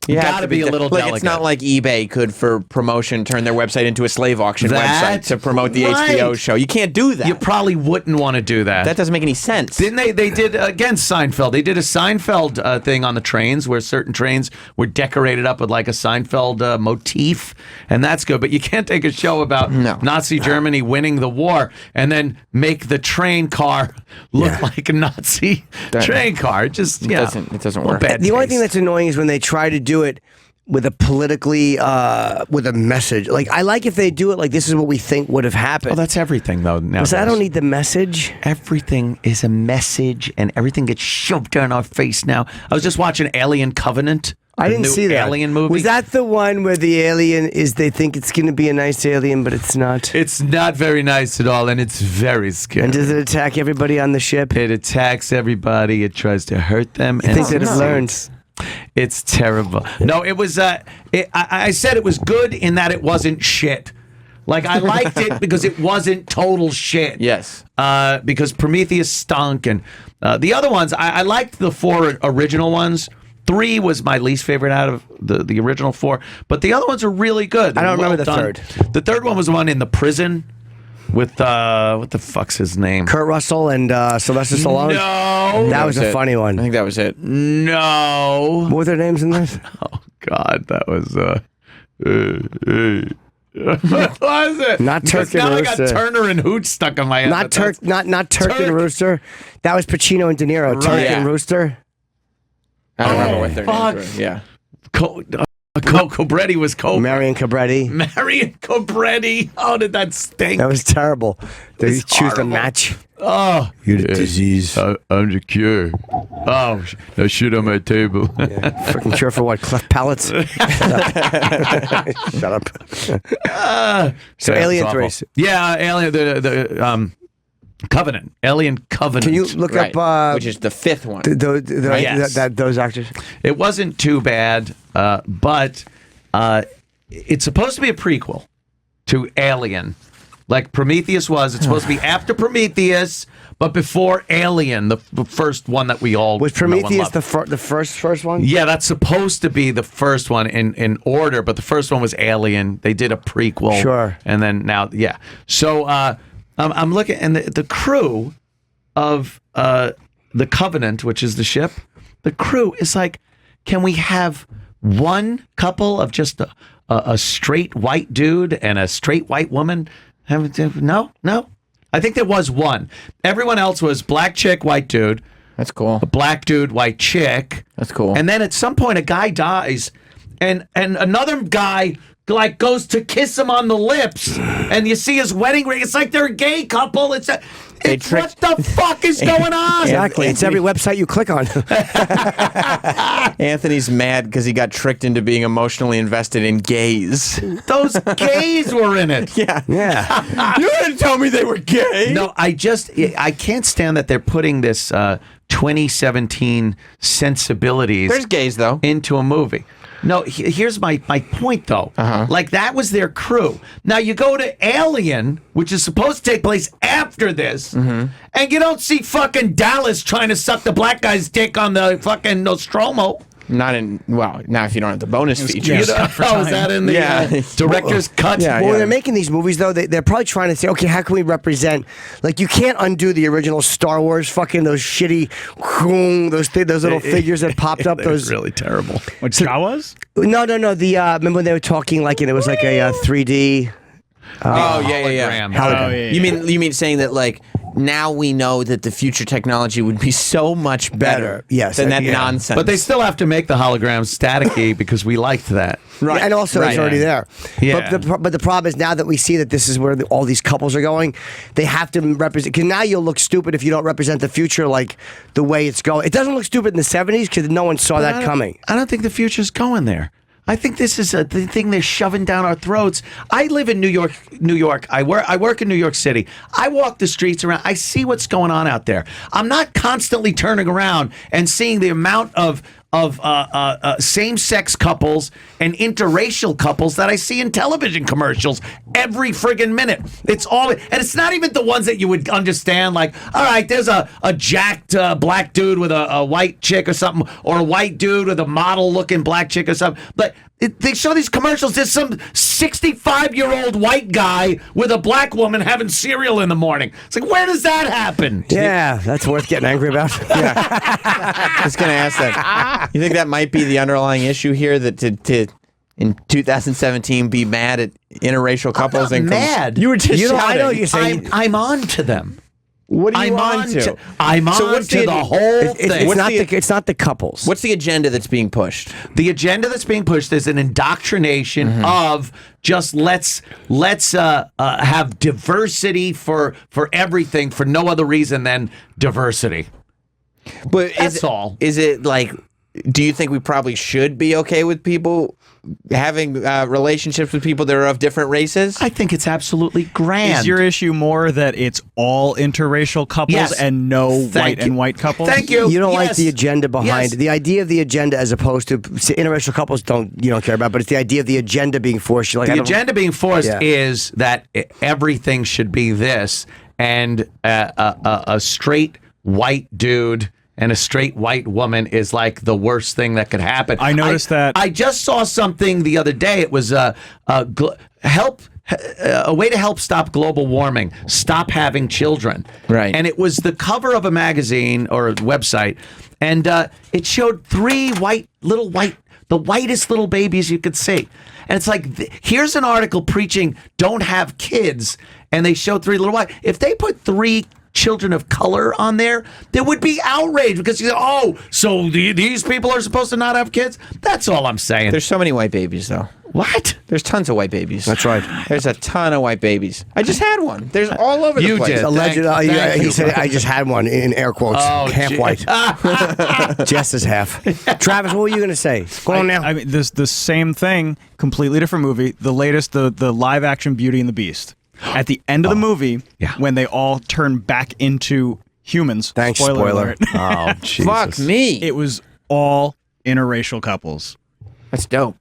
You have Gotta to be a little Like, delicate. it's not like eBay could, for promotion, turn their website into a slave auction That- website to promote the right. HBO show. You can't do that. You probably wouldn't want to do that. That doesn't make any sense. Didn't they? They did against Seinfeld. They did a Seinfeld thing on the trains where certain trains were decorated up with like a Seinfeld motif, and that's good. But you can't take a show about Nazi Germany winning the war and then make the train car look like a Nazi train car. It just It doesn't work. Bad The only taste. thing that's annoying is when they try to do it with a politically with a message. Like I like if they do it like this is what we think would have happened. Oh, that's everything though. Now Because I don't need the message. everything is a message, and everything gets shoved down our face now. I was just watching Alien Covenant. I the didn't new see that. Alien movie. Was that the one where the alien is? They think it's going to be a nice alien, but it's not. It's not very nice at all, and it's very scary. And does it attack everybody on the ship? It attacks everybody. It tries to hurt them. I and think they'd have learned. It's terrible. No, it was. I said it was good in that it wasn't shit. Like I liked it because it wasn't total shit. Yes. Because Prometheus stunk, and the other ones I liked the 4 original ones. 3 was my least favorite out of the original 4, but the other ones are really good. I don't Well remember the done. third. The third one was the one in the prison with what the fuck's his name? Kurt Russell and Sylvester Stallone. No, That was a it. funny I one. think that was it. no. What were their names in this? Oh God, that was what was it? Not Turk Because and now I got Rooster. Turner and Hooch stuck in my head. Not but Turk. that's- Not Turk Turk. and Rooster. That was Pacino and De Niro. Turk Right. and Yeah. Rooster. I don't remember what their fuck. names were. Yeah. Cobretti was Cobra. Marion Cabretti. Marion Cobretti. Oh, did that stink? That was terrible. They It's choose the horrible. match. Oh, You're the disease. I'm the cure. Oh, no shit on my table. Freaking cure for what? Cleft palates? Shut up. So Yeah, Alien it's awful. 3. Yeah, Alien. The Covenant. Alien Covenant. Can you look Right. up Which is the 5th one. Yes. those actors? It wasn't too bad, but it's supposed to be a prequel to Alien. Like Prometheus was. It's supposed to be after Prometheus, but before Alien, the first one that we all Was know and Prometheus love. the first one? Yeah, that's supposed to be the first one in order, but the first one was Alien. They did a prequel. Sure. And then now, yeah. So I'm looking, and the crew of the Covenant, which is the ship, the crew is like, can we have one couple of just a straight white dude and a straight white woman? No. I think there was one. Everyone else was black chick, white dude, That's cool. black dude, white chick. That's cool. And then at some point, a guy dies, and another guy like goes to kiss him on the lips, and you see his wedding ring. It's like they're a gay couple. It's what the fuck is going on? Exactly. It's every website you click on. Anthony's mad because he got tricked into being emotionally invested in gays. Those gays were in it. Yeah. Yeah. You didn't tell me they were gay. No, I can't stand that they're putting this 2017 sensibilities There's gays, though. into a movie. No, here's my point, though. Like, that was their crew. Now, you go to Alien, which is supposed to take place after this, and you don't see fucking Dallas trying to suck the black guy's dick on the fucking Nostromo. Not in, well, now if you don't have the bonus feature. You know, oh, is that in the director's cut? Yeah, Well, when they're making these movies, though, they're probably trying to say, okay, how can we represent? Like, you can't undo the original Star Wars, fucking those shitty, those little figures that popped up. Those really terrible. What Jawas? No. The remember when they were talking like, and it was like a 3D. Oh, yeah. Hologram. Hologram. Oh, yeah. You mean saying that, like, now we know that the future technology would be so much better Yes, than that yeah. nonsense. But they still have to make the holograms staticky because we liked that. Right. And also, it's Right. already there. Yeah. But the problem is now that we see that this is where all these couples are going, they have to represent. Because now you'll look stupid if you don't represent the future like the way it's going. It doesn't look stupid in the 70s because no one saw that coming. I don't think the future's going there. I think this is the thing they're shoving down our throats. I live in New York. I work in New York City. I walk the streets around. I see what's going on out there. I'm not constantly turning around and seeing the amount of same-sex couples and interracial couples that I see in television commercials every friggin' minute. It's all, and it's not even the ones that you would understand. Like, all right, there's a jacked black dude with a white chick or something, or a white dude with a model-looking black chick or something. But they show these commercials. There's some 65-year-old white guy with a black woman having cereal in the morning. It's like, where does that happen? Yeah, that's worth getting angry about. I was going to ask that. You think that might be the underlying issue here, that to in 2017 be mad at interracial couples? I'm not mad. You were just You know, I shouting. know you're saying. I'm on to them. What are you I'm on to? I'm on So what's to the whole thing. It's not the couples. What's the agenda that's being pushed? The agenda that's being pushed is an indoctrination of just let's have diversity for everything for no other reason than diversity. But That's all. Is it like? Do you think we probably should be okay with people having relationships with people that are of different races? I think it's absolutely grand. Is your issue more that it's all interracial couples Yes. and no Thank white you. and white couples? Thank you. You don't like Yes. the agenda behind Yes. it. The idea of the agenda, as opposed to interracial couples, you don't care about. But it's the idea of the agenda being forced. You're like, The agenda being forced Yeah. is that everything should be this, and a straight white dude and a straight white woman is like the worst thing that could happen. I noticed that. I just saw something the other day. It was a way to help stop global warming. Stop having children. Right. And it was the cover of a magazine or a website, and it showed three the whitest little babies you could see. And it's like, here's an article preaching don't have kids, and they showed three little white. If they put three children of color on there would be outrage because so these people are supposed to not have kids. That's all I'm saying. There's so many white babies, though. What? There's tons of white babies. That's right. There's a ton of white babies. I just had one. There's all over the You place. did. Alleged, Thank he you. said, I just had one in air quotes, half gee. white. Jess is half. Travis, what were you going to say? Go on now. I mean, the same thing, completely different movie. The latest, the live action Beauty and the Beast. At the end of the movie, yeah. when they all turn back into humans, Thanks, spoiler spoiler. alert, Oh, Jesus. Fuck me. it was all interracial couples. That's dope.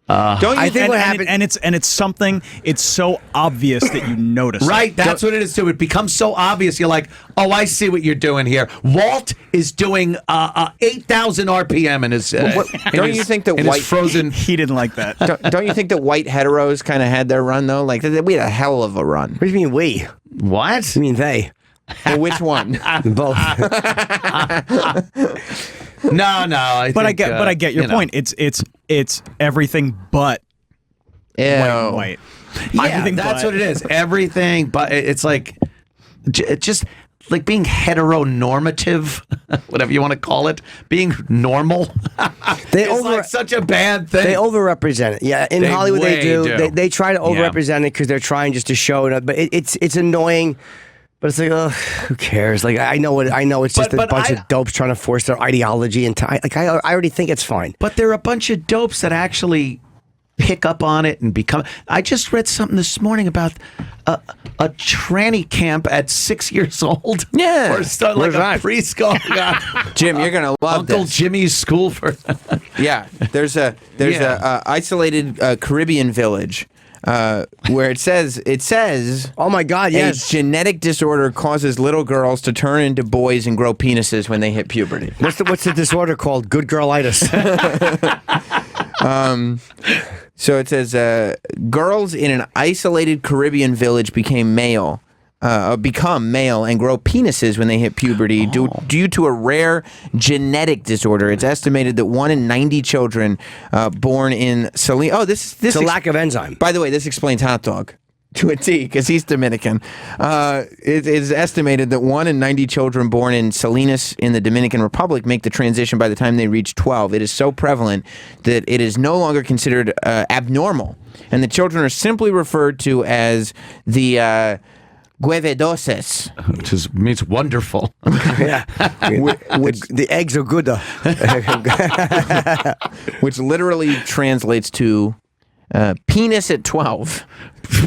Don't you I think and, what and happened. it's something. It's so obvious that you notice. it. Right, that's what it is too. It becomes so obvious. You're like, oh, I see what you're doing here. Walt is doing 8,000 RPM in his. don't you think that in white- his frozen? He didn't like that. don't you think that white heteros kind of had their run, though? Like, we had a hell of a run. What do you mean we? What? I mean they. Well, which one? Both. No. I get your point. It's everything but Ew. white and white. Yeah, Everything that's but. what it is. Everything, but it's like just like being heteronormative, whatever you want to call it, being normal. They it's like such a bad thing. They overrepresent it. Yeah, in They Hollywood they way do. do. They try to overrepresent it because they're trying just to show it. But it's annoying. But it's like, who cares? Like I know it's just But a bunch of dopes trying to force their ideology into. Like I already think it's fine. But there are a bunch of dopes that actually pick up on it and become. I just read something this morning about a tranny camp at 6 years old. Yeah. Or start like Where's a that? preschool. Jim, you're gonna love Uncle this. Jimmy's school for. Yeah, there's a isolated Caribbean village where it says Oh my God! a Yes. genetic disorder causes little girls to turn into boys and grow penises when they hit puberty. What's the disorder called? Good girlitis. So it says girls in an isolated Caribbean village become male and grow penises when they hit puberty due to a rare genetic disorder. It's estimated that 1 in 90 children born in Saline. Oh, this It's a lack of enzyme. By the way, this explains hot dog. to a T because he's Dominican. It is estimated that 1 in 90 children born in Salinas in the Dominican Republic make the transition by the time they reach 12. It is so prevalent that it is no longer considered abnormal, and the children are simply referred to as the Guevedoses. Which means wonderful. Yeah. The eggs are good. Which literally translates to penis at 12.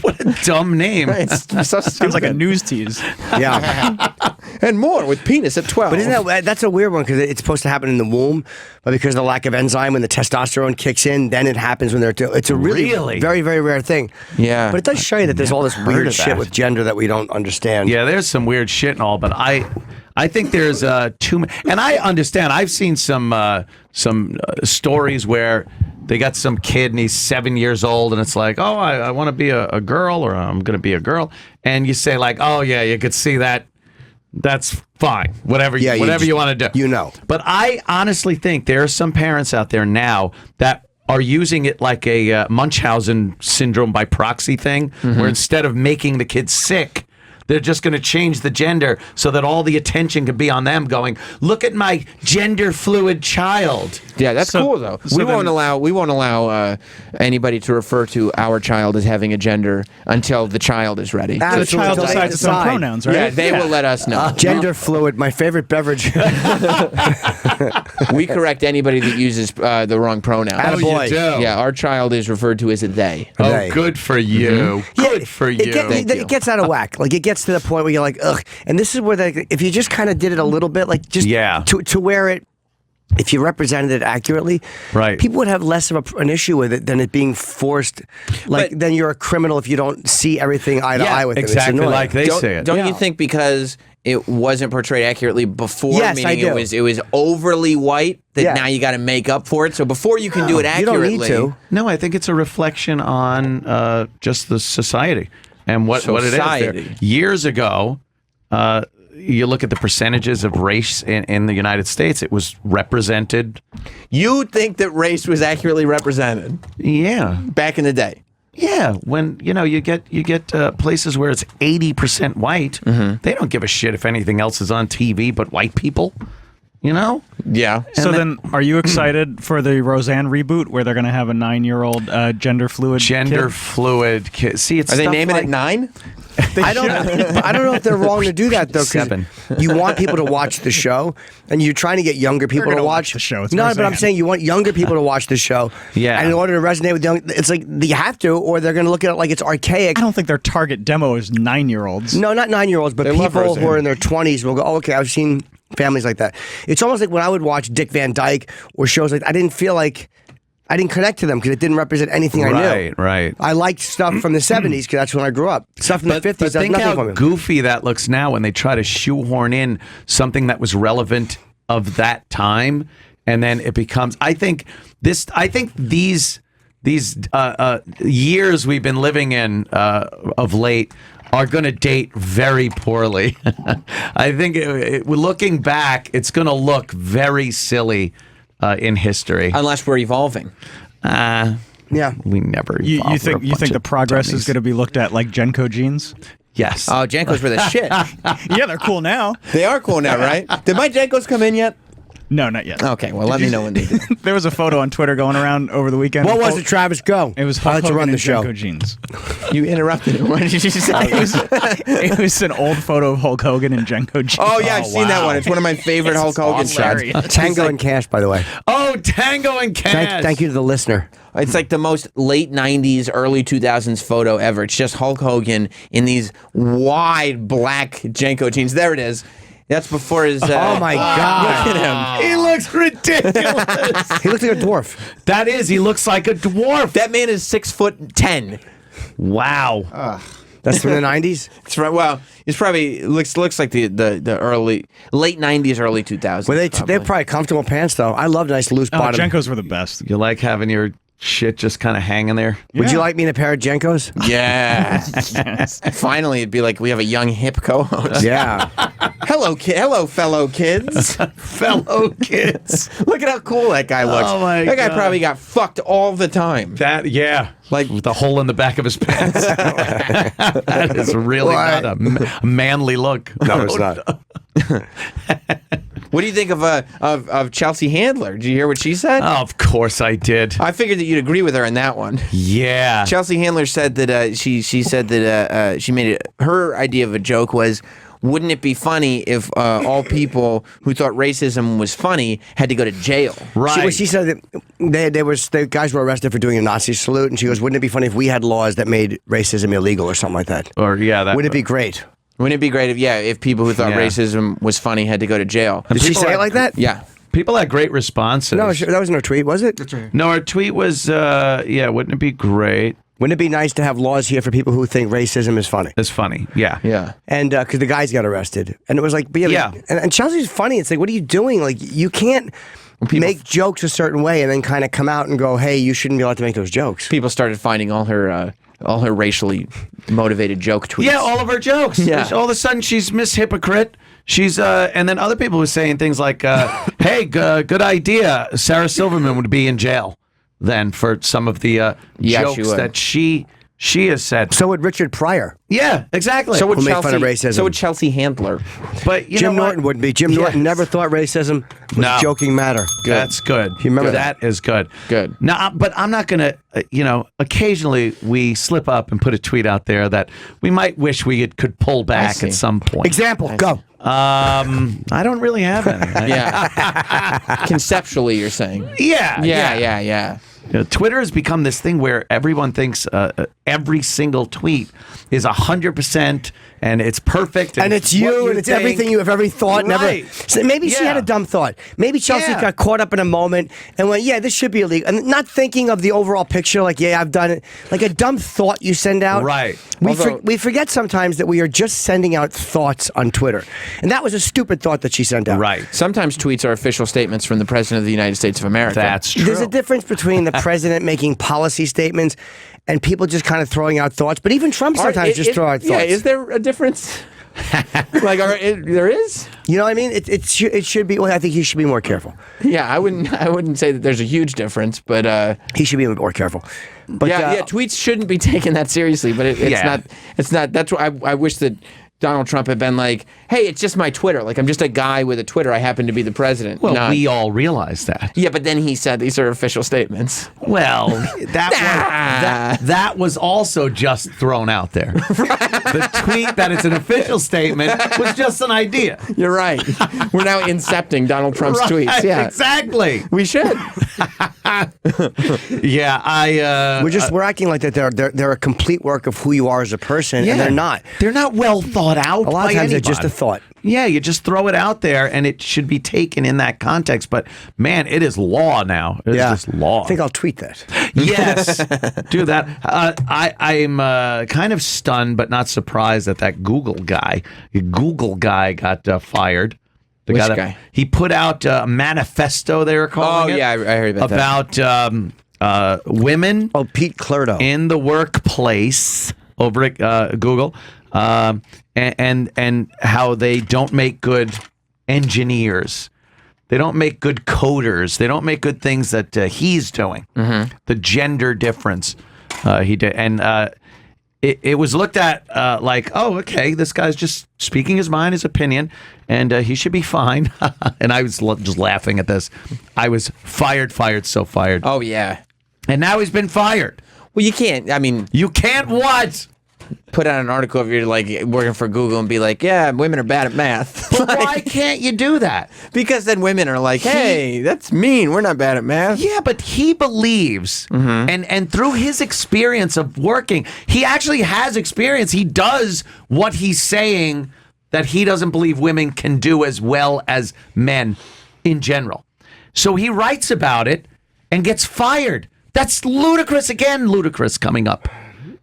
What a dumb name. It's so Sounds like a news tease. Yeah. And more with penis at 12. But isn't that's a weird one because it's supposed to happen in the womb, but because of the lack of enzyme, when the testosterone kicks in, then it happens when they're it's a really very, very rare thing. Yeah. But it does show you that there's all this heard weird of shit that. with gender that we don't understand. Yeah, there's some weird shit and all, but I think there's too many. And I understand. I've seen some stories where they got some kid and he's 7 years old and it's like, oh, I want to be a girl or I'm going to be a girl. And you say like, oh, yeah, you could see that. That's fine. Whatever you want to do. You know. But I honestly think there are some parents out there now that are using it like a Munchausen syndrome by proxy thing, where instead of making the kid sick, they're just going to change the gender so that all the attention can be on them going, look at my gender fluid child. Yeah, that's cool though. We won't allow anybody to refer to our child as having a gender until the child is ready. The child decides its own pronouns, right? Yeah, they will let us know. Gender fluid, my favorite beverage. We correct anybody that uses the wrong pronoun. Attaboy. You do. Yeah, our child is referred to as a they. Oh, They. good for you. Good for you. It gets out of whack. Like it gets to the point where you're like, ugh. And this is where if you just kind of did it a little bit, like just to where it. If you represented it accurately, right, people would have less of an issue with it than it being forced. Like then you're a criminal if you don't see everything eye to eye with exactly it. It's like they say it. Don't you think because it wasn't portrayed accurately before, Yes, meaning I do. it was overly white, that now you got to make up for it? So before you can do it accurately, you don't need to. No, I think it's a reflection on just the society and what it is. There. Years ago, you look at the percentages of race in the United States, it was represented. You think that race was accurately represented? Yeah. Back in the day. Yeah, when you get places where it's 80% white, they don't give a shit if anything else is on TV but white people. You know? Yeah. So then, are you excited for the Roseanne reboot where they're going to have a 9-year-old gender fluid kid? See, it's are they stuff naming like, it 9? I don't know if they're wrong to do that though. 7. You want people to watch the show, and you're trying to get younger people to watch the show. It's no, Roseanne. but I'm saying you want younger people to watch the show. Yeah. And in order to resonate with young, it's like you have to, or they're going to look at it like it's archaic. I don't think their target demo is 9-year-olds. No, not 9-year-olds, but They love people Roseanne. who are in their 20s will go, oh, okay, I've seen families like that. It's almost like when I would watch Dick Van Dyke or shows like I didn't feel like I didn't connect to them because it didn't represent anything I knew. Right. I liked stuff from the 70s because that's when I grew up. Stuff from the 50s does think nothing how for me. goofy that looks now when they try to shoehorn in something that was relevant of that time, and then it becomes. I think these years we've been living in of late are going to date very poorly. I think looking back, it's going to look very silly in history. Unless we're evolving. Yeah. We never. You evolved. We're a think bunch the of progress is dummies. going to be looked at like Genko jeans? Yes. Oh, Jankos were the shit. Yeah, they're cool now. They are cool now, right? Did my Jankos come in yet? No, not yet. Okay, well, let me know when they do. There was a photo on Twitter going around over the weekend. What was it, Travis? Go. It was I'll Hulk let you Hogan run in the show. Genko jeans. You interrupted it. What did you say? It was an old photo of Hulk Hogan in Genko jeans. Oh, yeah, I've seen that one. It's one of my favorite Hulk Hogan shots. hilarious. Tango and Cash, by the way. Oh, Tango and Cash. Thank you to the listener. It's like the most late 90s, early 2000s photo ever. It's just Hulk Hogan in these wide black Janko jeans. There it is. That's before his... Oh, my God. Look at him. He looks ridiculous. He looks like a dwarf. That is, he looks like a dwarf. That man is 6'10". Wow. That's from the 90s? It's right. Well, it's probably looks like the early late 90s, early 2000s. Well, they're probably comfortable pants, though. I love nice loose Oh, bottom. Genkos were the best. You like having your shit just kind of hanging there. Would you like me in a pair of Jenkos? Yeah. Finally, it'd be like we have a young hip co-host. Yeah. Hello, fellow kids. Fellow kids. Look at how cool that guy looks. Oh, my that guy God. probably got fucked all the time. Like with the hole in the back of his pants. That is really not a manly look. No, it's not. What do you think of Chelsea Handler? Did you hear what she said? Oh, of course I did. I figured that you'd agree with her on that one. Yeah. Chelsea Handler said that she said that she made it. Her idea of a joke was, wouldn't it be funny if all people who thought racism was funny had to go to jail? Right. She said that the guys were arrested for doing a Nazi salute, and she goes, "Wouldn't it be funny if we had laws that made racism illegal or something like that? Wouldn't it be great?" Wouldn't it be great if people who thought racism was funny had to go to jail? Did she say it like that? Yeah. People had great responses. No, that wasn't her tweet, was it? That's right. No, our tweet was, wouldn't it be great? Wouldn't it be nice to have laws here for people who think racism is funny? It's funny. Yeah. Yeah. And because the guys got arrested, and it was like, and Chelsea's funny. It's like, what are you doing? Like, you can't make jokes a certain way and then kind of come out and go, "Hey, you shouldn't be allowed to make those jokes." People started finding all her racially motivated joke tweets. Yeah, all of her jokes. Yeah. All of a sudden, she's Miss Hypocrite. She's and then other people were saying things like, "Hey, good idea. Sarah Silverman would be in jail then for some of the jokes that she has said." So would Richard Pryor. Yeah, exactly. So would Who make Chelsea, fun of racism. So would Chelsea Handler. But you Jim know what? Norton wouldn't be. Jim Norton never thought racism was a joking matter. That's good. You remember that is good. Good. Now, but I'm not going to, occasionally we slip up and put a tweet out there that we might wish we could pull back see. at some point. Example, go. I don't really have any. Yeah. Conceptually, you're saying. Yeah. Twitter has become this thing where everyone thinks every single tweet is 100% and it's perfect. And it's what you, and it's think. everything you have ever thought. Right. Never. So maybe she had a dumb thought. Maybe Chelsea got caught up in a moment and went, "Yeah, this should be illegal," and not thinking of the overall picture. Like, "Yeah, I've done it." Like a dumb thought you send out. Right. We forget sometimes that we are just sending out thoughts on Twitter, and that was a stupid thought that she sent out. Right. Sometimes tweets are official statements from the President of the United States of America. That's true. There's a difference between the president making policy statements and people just kind of throwing out thoughts. But even Trump sometimes just throw out thoughts. Yeah, is there a difference? There is? You know what I mean? It should be. Well, I think he should be more careful. Yeah, I wouldn't say that there's a huge difference, but He should be more careful. But tweets shouldn't be taken that seriously. But it's not. It's not. That's why I wish that Donald Trump had been like, "Hey, it's just my Twitter. Like, I'm just a guy with a Twitter. I happen to be the president." Well, we all realize that. Yeah, but then he said these are official statements. Well, that was also just thrown out there. The tweet that it's an official statement was just an idea. You're right. We're now incepting Donald Trump's tweets. Yeah, exactly. We should. Yeah, we're acting like that they're a complete work of who you are as a person, and they're not. They're not well thought out. A lot of times they're just a thought. Yeah, you just throw it out there, and it should be taken in that context. But man, it is law now. It's just law. I think I'll tweet that. Yes, do that. I'm kind of stunned, but not surprised that Google guy got fired. Which guy? He put out a manifesto. They were calling it. Oh yeah, I heard about that. About women. Oh, Pete Clerdo In the workplace over at Google, and how they don't make good engineers. They don't make good coders. They don't make good things that he's doing. Mm-hmm. The gender difference he did, and it was looked at like, oh, okay, this guy's just speaking his mind, his opinion, and he should be fine. And I was just laughing at this. I was fired, so fired. Oh yeah, and now he's been fired. Well, you can't. I mean, you can't what? Put out an article if you're like working for Google and be like, yeah, women are bad at math. But why can't you do that? Because then women are like, hey, that's mean. We're not bad at math. Yeah, but he believes, and through his experience of working, he actually has experience. He does what he's saying that he doesn't believe women can do as well as men in general. So he writes about it and gets fired. That's ludicrous. Again, ludicrous coming up.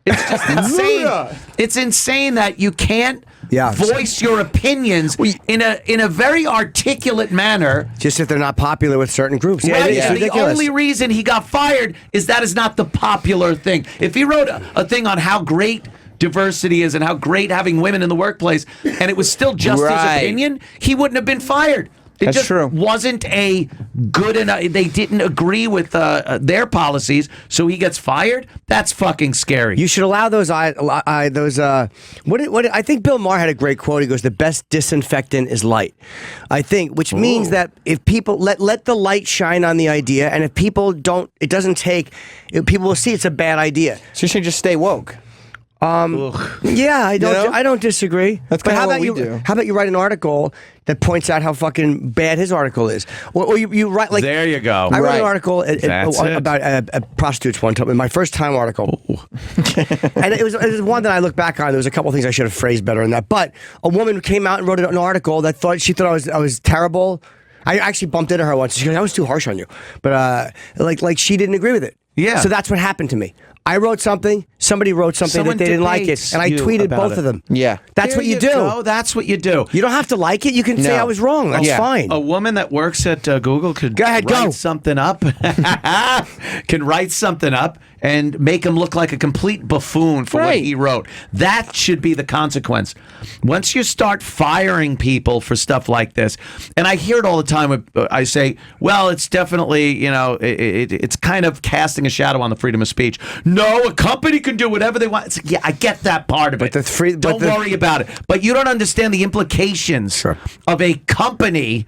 It's just insane. It's insane that you can't Yeah. voice your opinions in a very articulate manner. Just if they're not popular with certain groups. Yeah, Right, it's and the ridiculous. only reason he got fired is that is not the popular thing. If he wrote a thing on how great diversity is and how great having women in the workplace, and it was still just his Right. opinion, he wouldn't have been fired. It That's just true. wasn't a good enough. They didn't agree with their policies, so he gets fired. That's fucking scary. You should allow those. What I think Bill Maher had a great quote. He goes, "The best disinfectant is light." I think, which means that if people let the light shine on the idea, and if people don't, it doesn't take. People will see it's a bad idea. So you should just stay woke. Yeah, I don't. You know? I don't disagree. That's But kinda how what about we you? do. How about you write an article that points out how fucking bad his article is, or you write like. There you go. I wrote Right. an article That's it. about prostitutes one time, my first time article, and it was one that I look back on. There was a couple of things I should have phrased better than that. But a woman came out and wrote an article that she thought I was terrible. I actually bumped into her once. She goes, "I was too harsh on you," but like she didn't agree with it. Yeah. So that's what happened to me. I wrote something. Somebody wrote something Someone that they didn't like it, debates and I you tweeted about both it. of them. Yeah. That's There what you do. go. That's what you do. You don't have to like it. You can say No. I was wrong. That's Yeah. fine. A woman that works at Google could Go ahead, write go. something up, can write something up and make him look like a complete buffoon for what Right. he wrote. That should be the consequence. Once you start firing people for stuff like this, and I hear it all the time. I say, well, it's definitely, it's kind of casting a shadow on the freedom of speech. No, a company can do whatever they want. It's like, yeah, I get that part of it. Don't worry about it. But you don't understand the implications Sure. of a company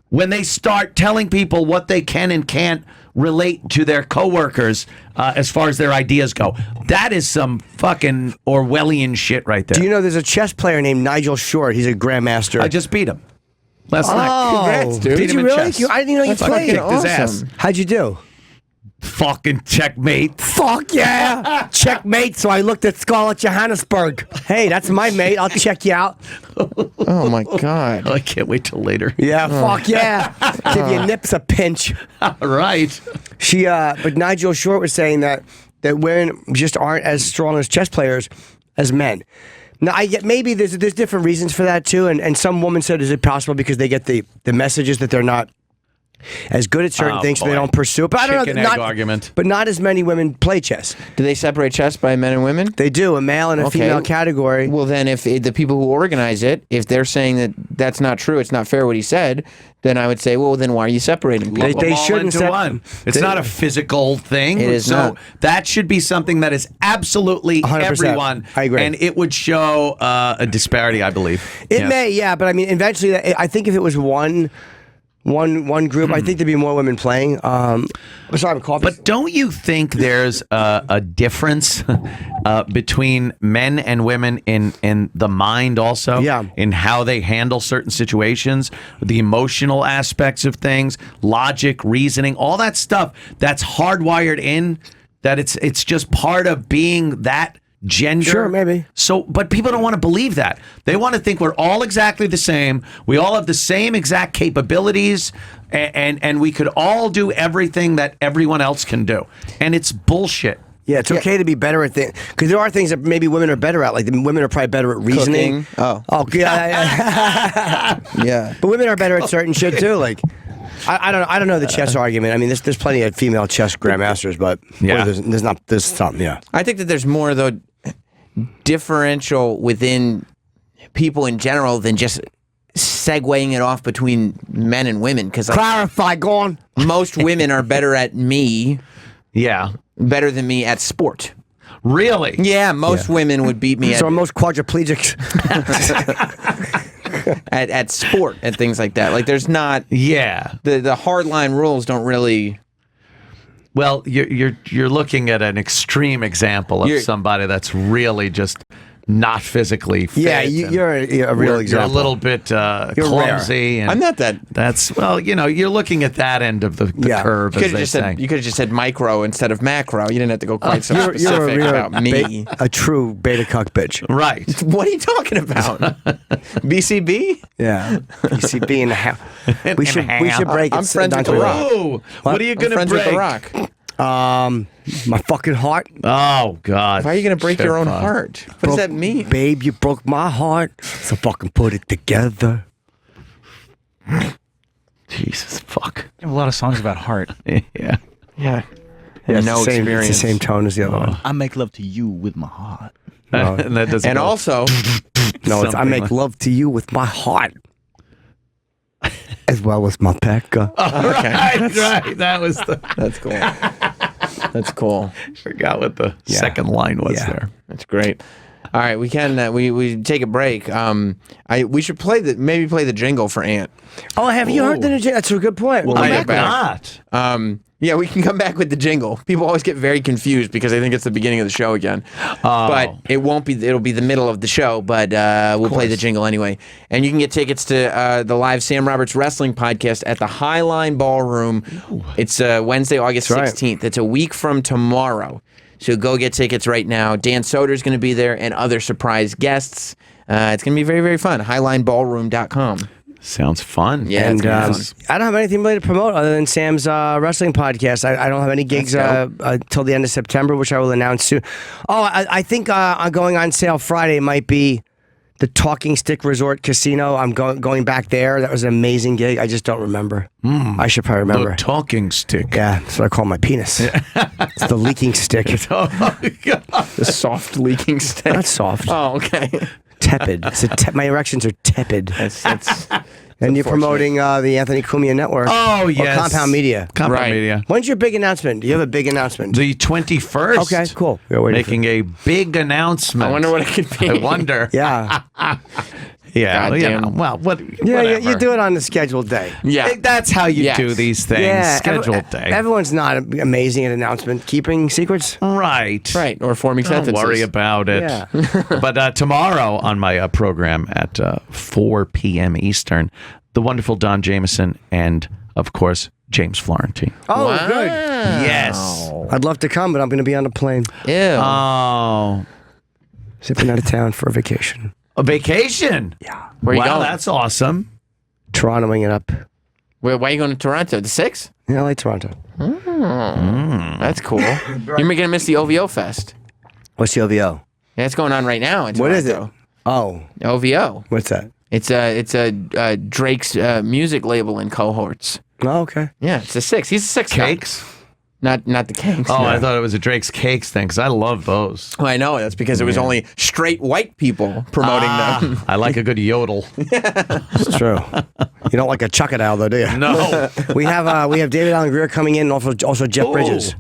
when they start telling people what they can and can't relate to their coworkers as far as their ideas go. That is some fucking Orwellian shit right there. Do you know there's a chess player named Nigel Short? He's a grandmaster. I just beat him last night. Congrats, dude. Beat Did him you in really? chess. I didn't know you That's played. fucking Kicked his ass. awesome. How'd you do? Fucking checkmate. Fuck yeah! Checkmate. So I looked at Scarlett Johannesburg. Hey, that's my mate. I'll check you out. Oh my god. I can't wait till later. Yeah, fuck yeah. Give your nips a pinch. All right. But Nigel Short was saying that women just aren't as strong as chess players as men. Now, I get maybe there's different reasons for that too, and some woman said, is it possible because they get the messages that they're not as good at certain Oh, things, so they boy. don't pursue it. But I don't Chicken know. egg argument. But not as many women play chess. Do they separate chess by men and women? They do, a male and a Okay. female category. Well, then, if the people who organize it, if they're saying that that's not true, it's not fair what he said, then I would say, well, then why are you separating people? They Lump 'em all shouldn't into sep- one. It's they- not a physical thing. It is so not. that should be something that is absolutely 100%. everyone. I agree. And it would show a disparity, I believe. It Yes. may, yeah, but I mean, eventually, I think if it was one group, I think there'd be more women playing. Sorry, I'm coughing. But don't you think there's a difference between men and women in the mind also? Yeah. In how they handle certain situations, the emotional aspects of things, logic, reasoning, all that stuff that's hardwired in, that it's just part of being that gender. Sure, maybe. So, but people don't want to believe that. They want to think we're all exactly the same. We all have the same exact capabilities, and we could all do everything that everyone else can do. And it's bullshit. yeah, it's okay to be better at things because there are things that maybe women are better at. Like the women are probably better at reasoning. Cooking. Oh, yeah. Yeah. But women are better at certain shit too. Like, I don't know the chess argument. I mean, there's plenty of female chess grandmasters, but Yeah. there's some. Yeah. I think that there's more, though, differential within people in general than just segueing it off between men and women. Because Clarify, go on. most women are better at me, Yeah. better than me at sport. Really? Yeah, most women would beat me So are most quadriplegics. at sport and things like that. Like, there's not Yeah. the hardline rules don't really. Well, you're looking at an extreme example of You're- somebody that's really just not physically fit. Yeah, and you're a real you're example. a little bit clumsy. And I'm not that. That's you're looking at that end of the Yeah. curve, You as could they have just say. said you could have just said micro instead of macro. You didn't have to go quite so You're specific about me. a true beta cuck bitch. Right. What are you talking about? BCB? Yeah, BCB in the house. We should break it. I'm friends with down The to Rock. Oh, what are you I'm going to friends break? with The Rock. My fucking heart. Oh God! Why are you going to break your own Shit, heart? What does that mean? Babe, you broke my heart. So fucking put it together. Jesus fuck. You have a lot of songs about heart. Yeah. Yeah. Yeah, it's No the same, experience. It's the same tone as the other one. I make love to you with my heart. And that doesn't. And go- also, No, it's I Something make like- love to you with my heart. As well as my pecker. right. That was the. that's cool. That's cool. Forgot what the second line was there. That's great. All right, we can we take a break. We should play the jingle for Ant. Oh, have you heard the That's a good point. Well, I Bring it have back. not. Yeah, we can come back with the jingle. People always get very confused because they think it's the beginning of the show again. But it won't be. It'll be the middle of the show, but we'll play the jingle anyway. And you can get tickets to the live Sam Roberts Wrestling podcast at the Highline Ballroom. It's Wednesday, August 16th. It's a week from tomorrow. So go get tickets right now. Dan Soder's going to be there and other surprise guests. It's going to be very, very fun. HighlineBallroom.com. Sounds fun. Yeah, And it's gonna be fun. I don't have anything really to promote other than Sam's wrestling podcast. I don't have any gigs till the end of September, which I will announce soon. Oh, I think going on sale Friday might be the Talking Stick Resort Casino. I'm going back there. That was an amazing gig. I just don't remember. I should probably remember. The talking stick. Yeah, that's what I call my penis. It's the leaking stick. Oh God. The soft leaking stick. Not soft. Oh, okay. Tepid. My erections are tepid. That's And you're promoting the Anthony Cumia Network. Oh Or yes. Compound Media. Compound Right. Media. When's your big announcement? Do you have a big announcement? The 21st. Okay, cool. We're waiting Making a big announcement. I wonder what it could be. I wonder. Yeah. Yeah. Goddamn. Well, what? Yeah, whatever. you do it on the scheduled day. Yeah. That's how you Yes. do these things. Yeah. Scheduled day. Everyone's not amazing at announcement keeping secrets. Right. Right. Or forming Don't sentences. worry about it. Yeah. But tomorrow on my program at 4 p.m. Eastern, the wonderful Don Jameson and, of course, James Florentine. Oh, Wow. good. Yes. I'd love to come, but I'm going to be on a plane. Ew. Oh, Zipping out of town for a vacation. a vacation. Yeah. Where you wow, going? that's awesome. Torontoing it up. Why are you going to Toronto? The 6th? Yeah, I like Toronto. That's cool. You're going to miss the OVO Fest. What's the OVO? Yeah, it's going on right now in What is it? Toronto. Oh, OVO. what's that? It's a Drake's music label in cohorts. Oh, okay. Yeah, it's the 6th. He's the 6th guy. Cakes? Not the cakes. Oh, no. I thought it was a Drake's Cakes thing because I love those. Well, I know that's because it was only straight white people promoting them. I like a good yodel. It's true. You don't like a chuckadile, though, do you? No. We have David Allen Greer coming in, and also Jeff Bridges.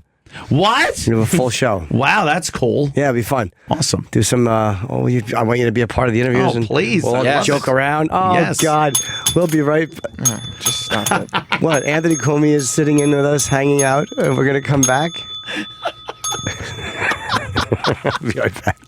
What? We have a full show. Wow, that's cool. Yeah, it'd be fun. Awesome. Do some. I want you to be a part of the interviews. Oh, and please. We'll all Yes. joke around. Oh Yes. God, we'll be right. Just stop it. What? Anthony Comey is sitting in with us, hanging out, and we're gonna come back. Be right back.